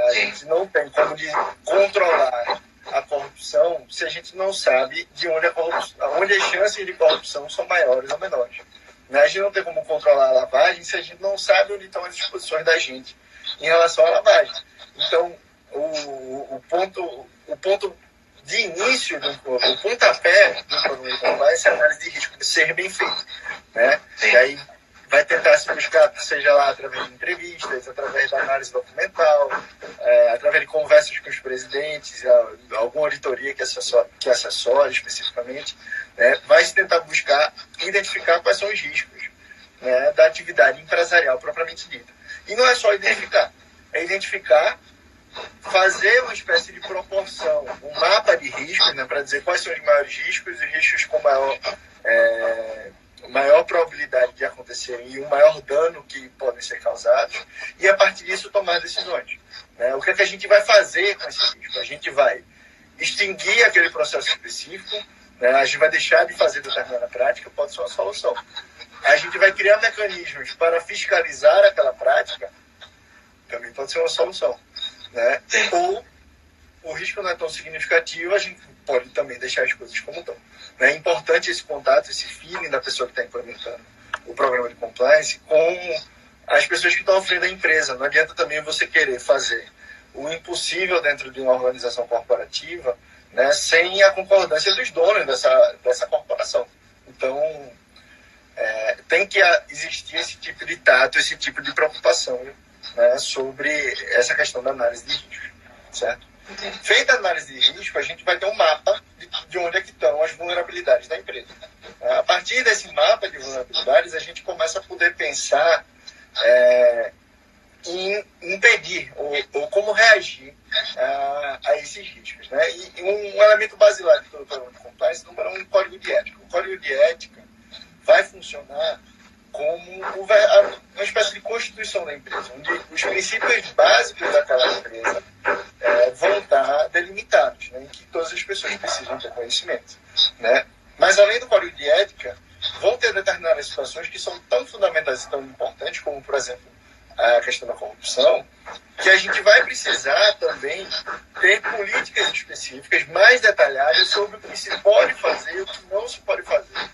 A gente não tem como controlar a corrupção se a gente não sabe de onde as chances de corrupção são maiores ou menores. A gente não tem como controlar a lavagem se a gente não sabe onde estão as disposições da gente em relação à lavagem. Então, o ponto de início, o pontapé do programa de compliance é a análise de risco ser bem feito. E aí vai tentar se buscar, seja lá através de entrevistas, através da análise documental, através de conversas com os presidentes, alguma auditoria que assessore especificamente, vai se tentar buscar identificar quais são os riscos da atividade empresarial propriamente dita. E não é só identificar, é identificar, fazer uma espécie de proporção, um mapa de riscos, para dizer quais são os maiores riscos, os riscos com maior probabilidade de acontecerem e o maior dano que podem ser causados, e a partir disso tomar decisões. O que é que a gente vai fazer com esse risco? A gente vai extinguir aquele processo específico, a gente vai deixar de fazer determinada prática, pode ser uma solução. A gente vai criar mecanismos para fiscalizar aquela prática, também pode ser uma solução. Ou o risco não é tão significativo, a gente pode também deixar as coisas como estão. É importante esse contato, esse feeling da pessoa que está implementando o programa de compliance com as pessoas que estão à frente da empresa. Não adianta também você querer fazer o impossível dentro de uma organização corporativa, sem a concordância dos donos dessa corporação. Então, tem que existir esse tipo de tato, esse tipo de preocupação sobre essa questão da análise de risco, certo? Feita a análise de risco, a gente vai ter um mapa de onde é que estão as vulnerabilidades da empresa. A partir desse mapa de vulnerabilidades, a gente começa a poder pensar em impedir ou como reagir a esses riscos. E um elemento basilar do programa de compliance é um código de ética. O código de ética vai funcionar como uma espécie de constituição da empresa, onde os princípios básicos daquela empresa vão estar delimitados, em que todas as pessoas precisam ter conhecimento. Mas, além do código de ética, vão ter determinadas situações que são tão fundamentais e tão importantes, como, por exemplo, a questão da corrupção, que a gente vai precisar também ter políticas específicas mais detalhadas sobre o que se pode fazer e o que não se pode fazer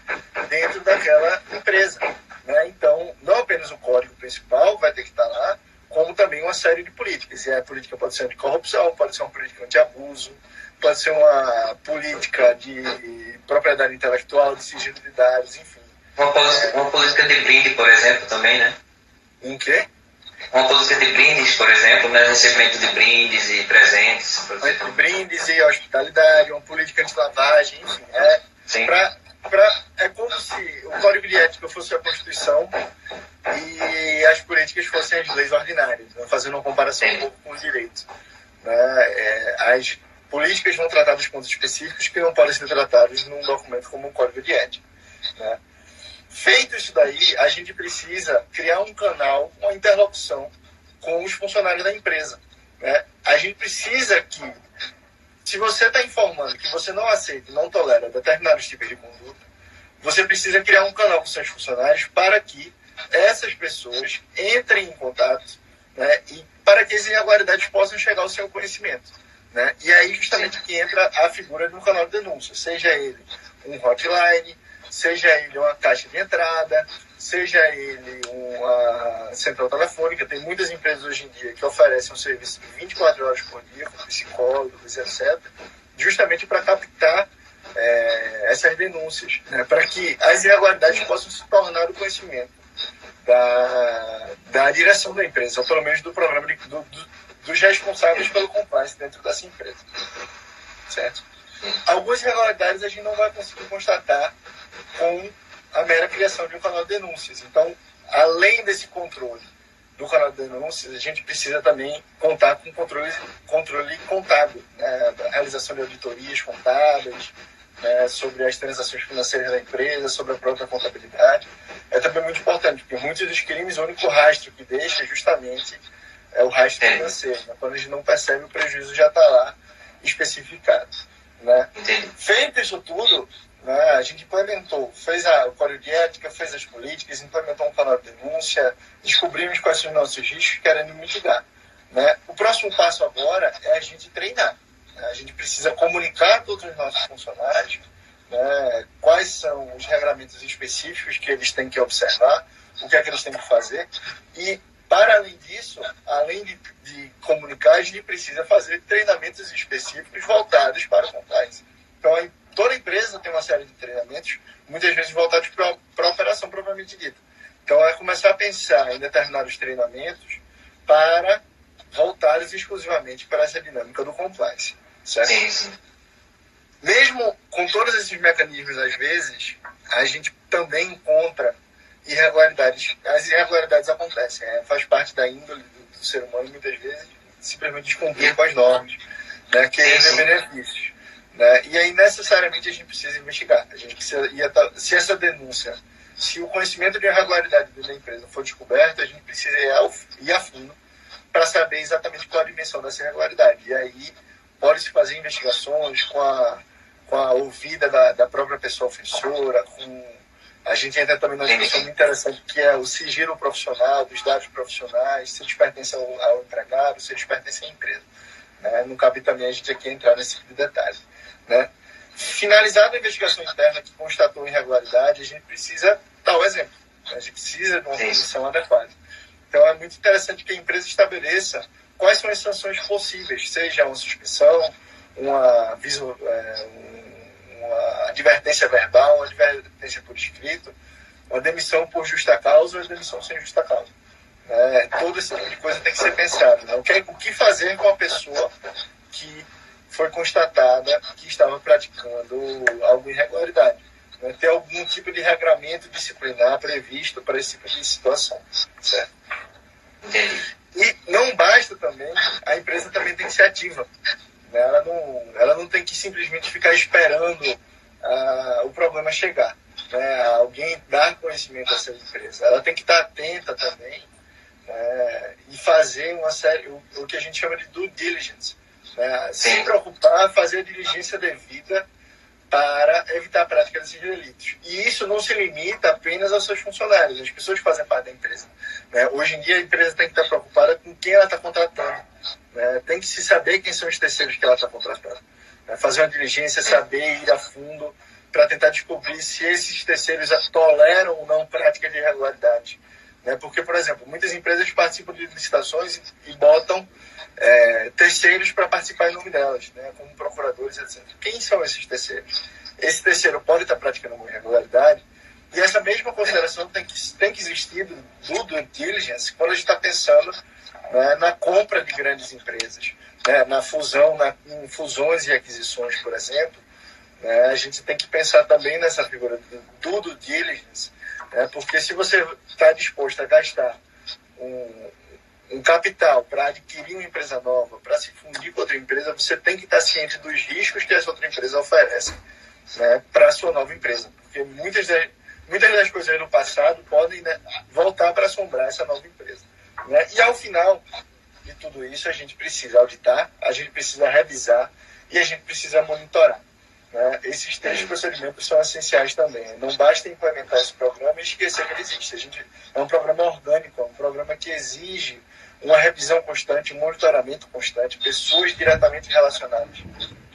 dentro daquela empresa. Então, não apenas o código principal vai ter que estar lá, como também uma série de políticas. E a política pode ser anticorrupção, pode ser uma política anti-abuso, pode ser uma política de propriedade intelectual, de sigilo de dados, enfim. Uma política de brinde, por exemplo, também, né? Um quê? Uma política de brindes, por exemplo, né? Recebimento de brindes e presentes. Por exemplo. Brindes e hospitalidade, uma política de lavagem, enfim. É como se o Código de Ética fosse a Constituição e as políticas fossem as leis ordinárias, né? Fazendo uma comparação um pouco com os direitos. Né? As políticas vão tratar dos pontos específicos que não podem ser tratados num documento como o Código de Ética. Né? Feito isso daí, a gente precisa criar um canal, uma interlocução com os funcionários da empresa. Né? A gente precisa que, se você está informando que você não aceita, não tolera determinados tipos de conduta, você precisa criar um canal com seus funcionários para que essas pessoas entrem em contato, né, e para que as irregularidades possam chegar ao seu conhecimento. Né? E aí justamente que entra a figura do canal de denúncia, seja ele um hotline, seja ele uma caixa de entrada, seja ele uma central telefônica. Tem muitas empresas hoje em dia que oferecem um serviço de 24 horas por dia, com psicólogos, etc., justamente para captar essas denúncias, né, para que as irregularidades possam se tornar do conhecimento da direção da empresa, ou pelo menos do programa dos responsáveis pelo compliance dentro dessa empresa. Certo? Algumas irregularidades a gente não vai conseguir constatar com a mera criação de um canal de denúncias. Então, além desse controle do canal de denúncias, a gente precisa também contar com controle contábil, né? A realização de auditorias contábeis, né? Sobre as transações financeiras da empresa, sobre a própria contabilidade. É também muito importante, porque muitos dos crimes, o único rastro que deixa justamente é o rastro financeiro. Né? Quando a gente não percebe, o prejuízo já está lá especificado. Né? Feito isso tudo, né, a gente implementou, fez o Código de Ética, fez as políticas, implementou um canal de denúncia, descobrimos quais são os nossos riscos, querendo mitigar. Né? O próximo passo agora é a gente treinar. Né? A gente precisa comunicar a todos os nossos funcionários, né, quais são os regramentos específicos que eles têm que observar, o que é que eles têm que fazer. E, para além disso, além de comunicar, a gente precisa fazer treinamentos específicos voltados para o compliance. Então, toda empresa tem uma série de treinamentos, muitas vezes voltados para a operação propriamente dita. Então, é começar a pensar em determinados treinamentos para voltados exclusivamente para essa dinâmica do compliance. Certo? Sim. Mesmo com todos esses mecanismos, às vezes, a gente também encontra irregularidades. As irregularidades acontecem, faz parte da índole do ser humano, muitas vezes, simplesmente descumprir com as normas, né, querendo benefícios. Né? E aí, necessariamente, a gente precisa investigar. A gente precisa se essa denúncia, se o conhecimento de irregularidade dentro da empresa for descoberto, a gente precisa ir a fundo para saber exatamente qual a dimensão dessa irregularidade. E aí, pode-se fazer investigações com a ouvida da própria pessoa ofensora, a gente entra também numa discussão muito interessante, que é o sigilo profissional, dos dados profissionais, se eles pertencem ao empregado, se eles pertencem à empresa. Né? Não cabe também a gente aqui entrar nesse tipo de detalhe. Né? Finalizada a investigação interna que constatou irregularidade, a gente precisa dar o exemplo. Né? A gente precisa de uma punição adequada. Então, é muito interessante que a empresa estabeleça quais são as sanções possíveis, seja uma suspensão, uma advertência verbal, uma advertência por escrito, uma demissão por justa causa ou uma demissão sem justa causa. Todo esse tipo de coisa tem que ser pensado. Né? O que fazer com a pessoa que foi constatada que estava praticando alguma irregularidade? Né? Ter algum tipo de regramento disciplinar previsto para esse tipo de situação. Certo? Entendi. E não basta também, a empresa também tem que ser ativa. Né? Ela não tem que simplesmente ficar esperando o problema chegar. Né? Alguém dar conhecimento a essa empresa. Ela tem que estar atenta também, e fazer uma série, o que a gente chama de due diligence. Né? Se preocupar, fazer a diligência devida para evitar a prática desses delitos. E isso não se limita apenas aos seus funcionários, às pessoas que fazem parte da empresa. Né? Hoje em dia, a empresa tem que estar preocupada com quem ela está contratando. Né? Tem que se saber quem são os terceiros que ela está contratando. Né? Fazer uma diligência, saber ir a fundo para tentar descobrir se esses terceiros toleram ou não prática de irregularidade. né? Porque, por exemplo, muitas empresas participam de licitações e botam terceiros para participar em nome delas, né? Como procuradores, etc. Quem são esses terceiros? Esse terceiro pode estar praticando uma irregularidade, e essa mesma consideração tem que existir do due diligence quando a gente está pensando, né, na compra de grandes empresas, né, na fusão, em fusões e aquisições, por exemplo. Né, a gente tem que pensar também nessa figura do due diligence, né, porque se você está disposto a gastar um capital para adquirir uma empresa nova, para se fundir com outra empresa, você tem que estar ciente dos riscos que essa outra empresa oferece, né, para a sua nova empresa. Porque muitas das coisas do passado podem, né, voltar para assombrar essa nova empresa. Né? E ao final de tudo isso, a gente precisa auditar, a gente precisa revisar e a gente precisa monitorar. Né? Esses três procedimentos são essenciais também. Não basta implementar esse programa e esquecer que ele existe. É um programa orgânico, é um programa que exige uma revisão constante, um monitoramento constante, pessoas diretamente relacionadas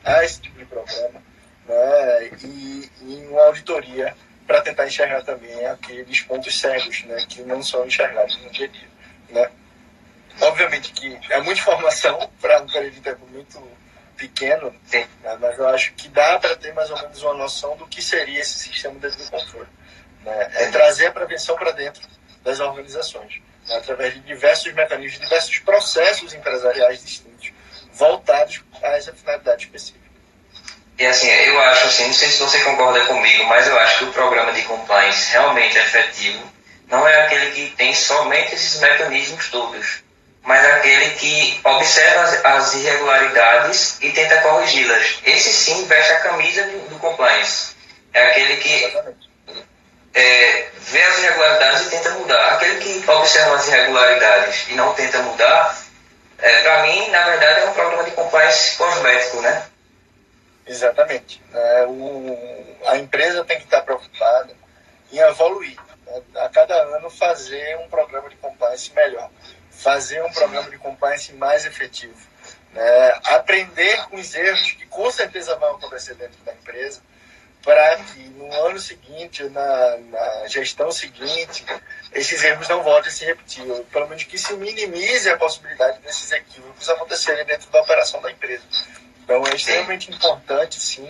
a esse tipo de programa, né? E uma auditoria para tentar enxergar também aqueles pontos cegos, né, que não são enxergados no dia a dia. Né? Obviamente que é muita informação para um período de tempo muito pequeno, né, mas eu acho que dá para ter mais ou menos uma noção do que seria esse sistema de controle. Né? É trazer a prevenção para dentro das organizações, né, através de diversos mecanismos, diversos processos empresariais distintos, voltados a essa finalidade específica. E assim, eu acho assim, não sei se você concorda comigo, mas eu acho que o programa de compliance realmente efetivo não é aquele que tem somente esses mecanismos todos, mas aquele que observa as irregularidades e tenta corrigi-las. Esse sim veste a camisa do compliance. É aquele que vê as irregularidades e tenta mudar. Aquele que observa as irregularidades e não tenta mudar, para mim, na verdade, é um programa de compliance cosmético, né? Exatamente. A empresa tem que estar preocupada em evoluir, né? A cada ano fazer um programa de compliance melhor, fazer um programa de compliance mais efetivo, né? Aprender com os erros que com certeza vão acontecer dentro da empresa, para que no ano seguinte, na gestão seguinte, esses erros não voltem a se repetir, ou pelo menos que se minimize a possibilidade desses equívocos acontecerem dentro da operação da empresa. Então é extremamente importante, sim,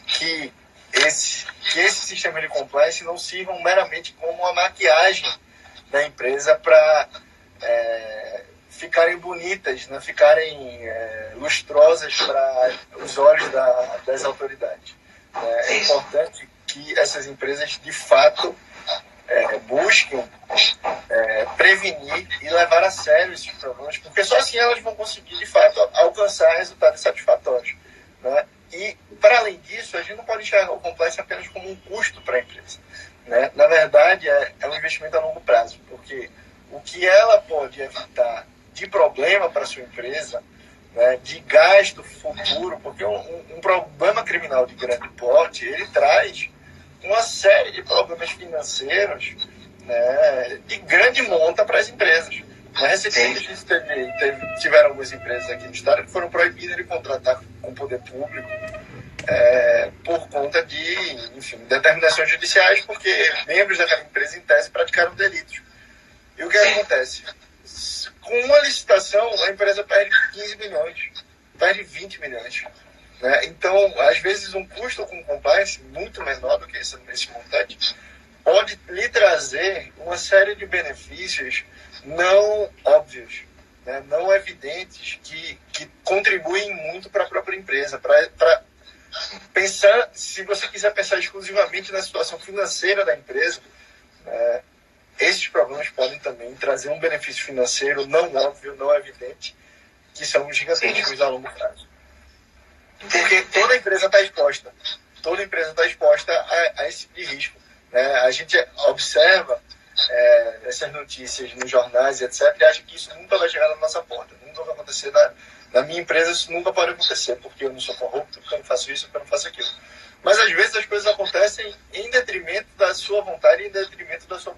que esse sistema de compliance não sirva meramente como uma maquiagem da empresa para ficarem bonitas, né? Ficarem lustrosas para os olhos das autoridades. É importante que essas empresas, de fato, busquem prevenir e levar a sério esses problemas, porque só assim elas vão conseguir, de fato, alcançar resultados satisfatórios. Né? E, para além disso, a gente não pode enxergar o compliance apenas como um custo para a empresa. Né? Na verdade, é um investimento a longo prazo, porque o que ela pode evitar de problema para a sua empresa, né, de gasto futuro, porque um problema criminal de grande porte, ele traz uma série de problemas financeiros, né, de grande monta para as empresas. Recentemente, tiveram algumas empresas aqui no estado que foram proibidas de contratar com o poder público por conta de, enfim, determinações judiciais, porque membros daquela empresa, em tese, praticaram delitos. E o que acontece? Com uma licitação, a empresa perde 15 milhões, perde 20 milhões. Né? Então, às vezes, um custo com compliance muito menor do que esse montante pode lhe trazer uma série de benefícios não óbvios, né? Não evidentes, que contribuem muito para a própria empresa. Para pensar, se você quiser pensar exclusivamente na situação financeira da empresa, esses problemas podem também trazer um benefício financeiro não óbvio, não evidente, que são gigantescos a longo prazo. Porque toda empresa está exposta. Toda empresa está exposta a esse tipo de risco. Né? A gente observa essas notícias nos jornais, etc., e acha que isso nunca vai chegar na nossa porta. Nunca vai acontecer na minha empresa, isso nunca pode acontecer, porque eu não sou corrupto, porque eu não faço isso, porque eu não faço aquilo. Mas às vezes as coisas acontecem em detrimento da sua vontade, em detrimento da sua...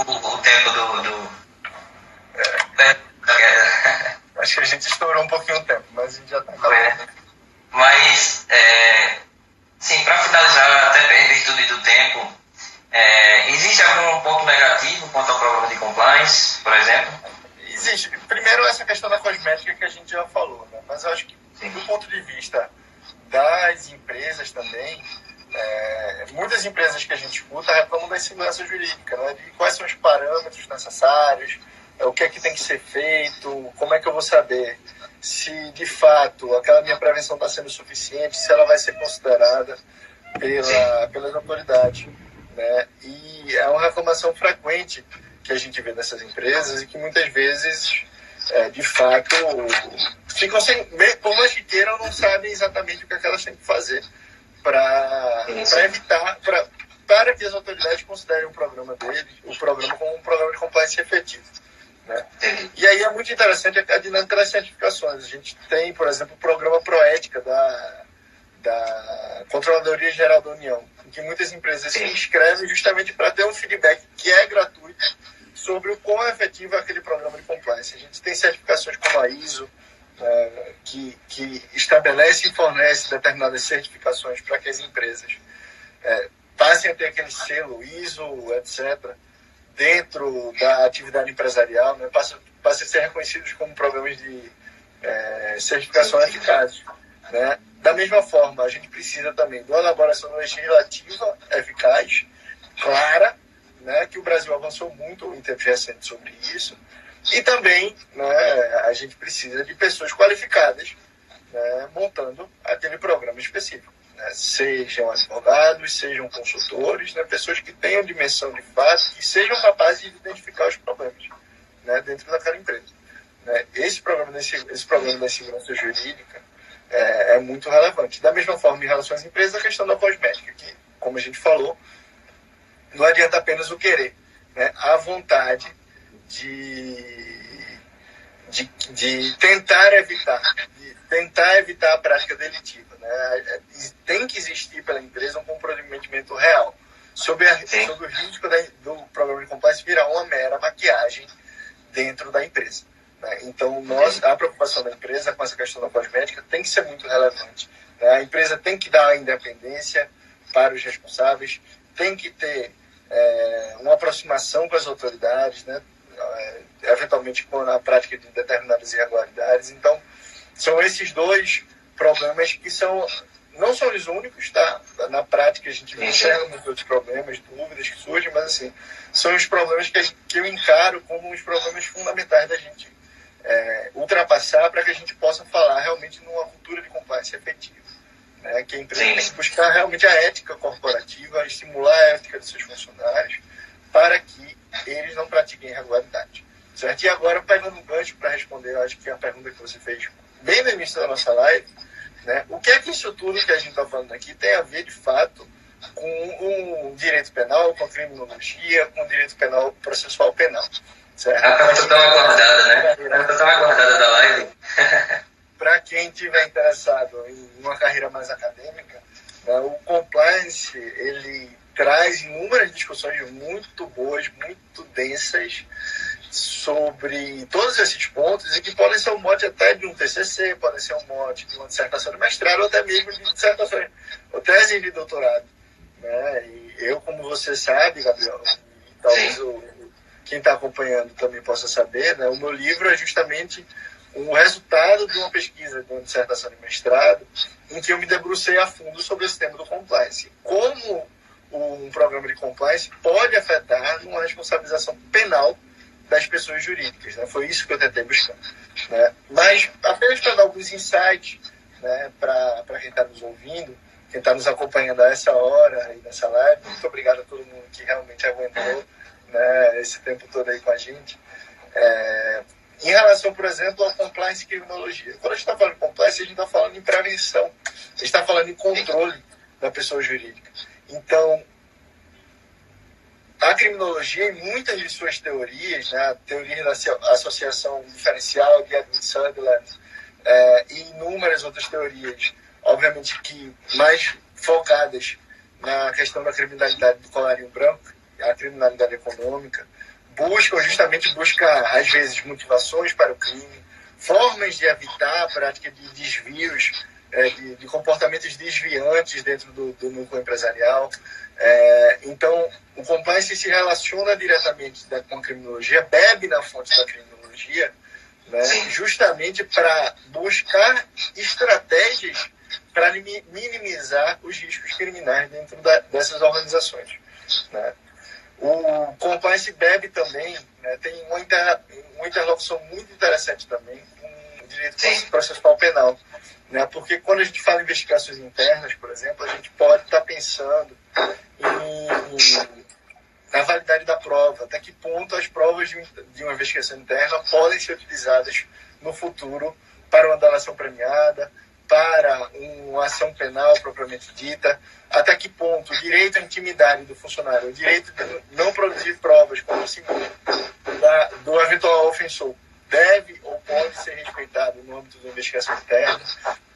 o tempo da queda. Acho que a gente estourou um pouquinho o tempo, mas a gente já está Foi, né? Mas, sim, para finalizar, até em virtude do tempo, existe algum ponto negativo quanto ao programa de compliance, por exemplo? Existe. Primeiro, essa questão da cosmética que a gente já falou, né? Mas eu acho que, do ponto de vista das empresas também, muitas empresas que a gente escuta reclamam da insegurança jurídica, né? De quais são os parâmetros necessários, o que é que tem que ser feito, como é que eu vou saber se, de fato, aquela minha prevenção está sendo suficiente, se ela vai ser considerada pelas autoridades, né? E é uma reclamação frequente que a gente vê dessas empresas e que muitas vezes, de fato, ficam sem, por mais que queiram, não sabem exatamente o que elas têm que fazer para evitar, para que as autoridades considerem o programa como um programa de compliance efetivo, né? E aí é muito interessante a dinâmica das certificações. A gente tem, por exemplo, o programa Proética da Controladoria Geral da União, em que muitas empresas se inscrevem justamente para ter um feedback que é gratuito sobre o quão efetivo é aquele programa de compliance. A gente tem certificações como a ISO, que estabelece e fornece determinadas certificações para que as empresas passem a ter aquele selo ISO, etc., dentro da atividade empresarial, né? Passem a ser reconhecidos como programas de certificação eficazes, né? Da mesma forma, a gente precisa também de uma elaboração legislativa eficaz, clara, né? Que o Brasil avançou muito em tempos recentes sobre isso, e também, né, a gente precisa de pessoas qualificadas, né, montando aquele programa específico, né? Sejam advogados, sejam consultores, né, pessoas que tenham dimensão de fato e sejam capazes de identificar os problemas, né, dentro daquela empresa, né? Esse programa da segurança jurídica é muito relevante. Da mesma forma, em relação às empresas, a questão da cosmética, que, como a gente falou, não adianta apenas o querer, né? A vontade de tentar evitar a prática delitiva, né? Tem que existir pela empresa um comprometimento real sobre o risco do programa de compliance virar uma mera maquiagem dentro da empresa, né? Então, a preocupação da empresa com essa questão da cosmética tem que ser muito relevante, né? A empresa tem que dar a independência para os responsáveis, tem que ter uma aproximação com as autoridades, né? Eventualmente com a prática de determinadas irregularidades. Então, são esses dois problemas que não são os únicos, tá? Na prática, a gente enxerga muitos outros problemas, dúvidas que surgem, mas assim, são os problemas que eu encaro como os problemas fundamentais da gente ultrapassar para que a gente possa falar realmente numa cultura de compliance efetiva, né? Que a empresa tem que buscar realmente a ética corporativa, estimular a ética de seus funcionários para que eles não pratiquem irregularidade, certo? E agora, pegando um gancho para responder, eu acho que é a pergunta que você fez bem no início da nossa live, né? O que é que isso tudo que a gente está falando aqui tem a ver, de fato, com o direito penal, com a criminologia, com o direito penal processual penal, certo? A pergunta tão aguardada, né? A pergunta tão aguardada da live. Para quem estiver interessado em uma carreira mais acadêmica, né, o compliance, ele traz inúmeras discussões muito boas, muito densas sobre todos esses pontos e que podem ser um mote até de um TCC, podem ser um mote de uma dissertação de mestrado ou até mesmo de dissertações ou tese de doutorado, né? E eu, como você sabe, Gabriel, e talvez quem está acompanhando também possa saber, né, o meu livro é justamente o resultado de uma pesquisa, de uma dissertação de mestrado, em que eu me debrucei a fundo sobre esse tema do compliance. Como um programa de compliance pode afetar numa responsabilização penal das pessoas jurídicas, né? Foi isso que eu tentei buscar, né? Mas apenas para dar alguns insights, né, para quem está nos ouvindo, quem está nos acompanhando a essa hora aí nessa live, muito obrigado a todo mundo que realmente aguentou, né, esse tempo todo aí com a gente. Em relação, por exemplo, ao compliance e criminologia. Quando a gente está falando de compliance, a gente está falando em prevenção, a gente está falando em controle da pessoa jurídica. Então, a criminologia, em muitas de suas teorias, né, a teoria da associação diferencial de Edwin Sutherland, e inúmeras outras teorias, obviamente que mais focadas na questão da criminalidade do colarinho branco, a criminalidade econômica, busca às vezes motivações para o crime, formas de evitar a prática de desvios, de comportamentos desviantes dentro do núcleo empresarial. Então, o compliance se relaciona diretamente com a criminologia, bebe na fonte da criminologia, né, justamente para buscar estratégias para minimizar os riscos criminais dentro dessas organizações, né. O compliance bebe também, né, tem uma interlocução muito interessante também com o direito processual penal, né, porque quando a gente fala em investigações internas, por exemplo, a gente pode estar pensando na validade da prova, até que ponto as provas de uma investigação interna podem ser utilizadas no futuro para uma delação premiada, para uma ação penal propriamente dita, até que ponto o direito à intimidade do funcionário, o direito de não produzir provas como símbolo do eventual ofensor deve ou pode ser respeitado no âmbito da investigação interna,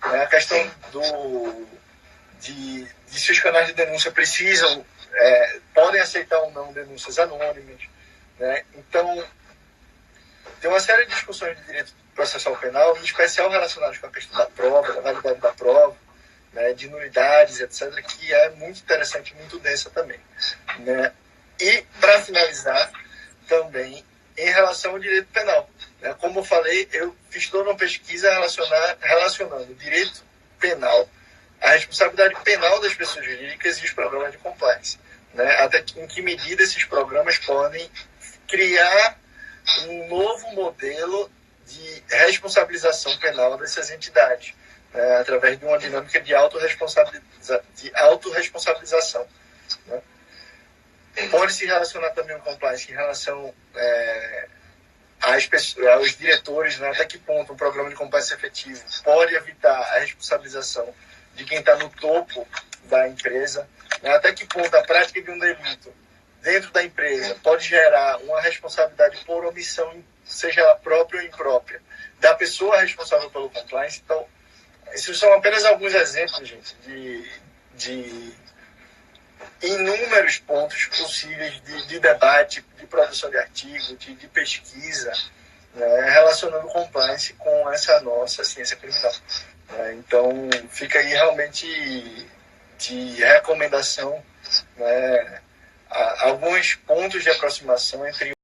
né? A questão de se os canais de denúncia podem aceitar ou não denúncias anônimas, né? Então, tem uma série de discussões de direito processual penal, em especial relacionadas com a questão da prova, da validade da prova, né, de nulidades, etc., que é muito interessante e muito densa também, né? E, para finalizar, também em relação ao direito penal, né? Como eu falei, eu fiz toda uma pesquisa relacionando o direito penal, a responsabilidade penal das pessoas jurídicas e os programas de compliance, né? Até em que medida esses programas podem criar um novo modelo de responsabilização penal dessas entidades, né, através de uma dinâmica de autorresponsabilização, né. Pode se relacionar também o compliance em relação aos diretores, né, até que ponto um programa de compliance efetivo pode evitar a responsabilização de quem está no topo da empresa, né, até que ponto a prática de um delito dentro da empresa pode gerar uma responsabilidade por omissão, seja ela própria ou imprópria, da pessoa responsável pelo compliance. Então, esses são apenas alguns exemplos, gente, de inúmeros pontos possíveis de debate, de produção de artigo, de pesquisa, né, relacionando o compliance com essa nossa ciência criminal. Então, fica aí realmente de recomendação, né, alguns pontos de aproximação entre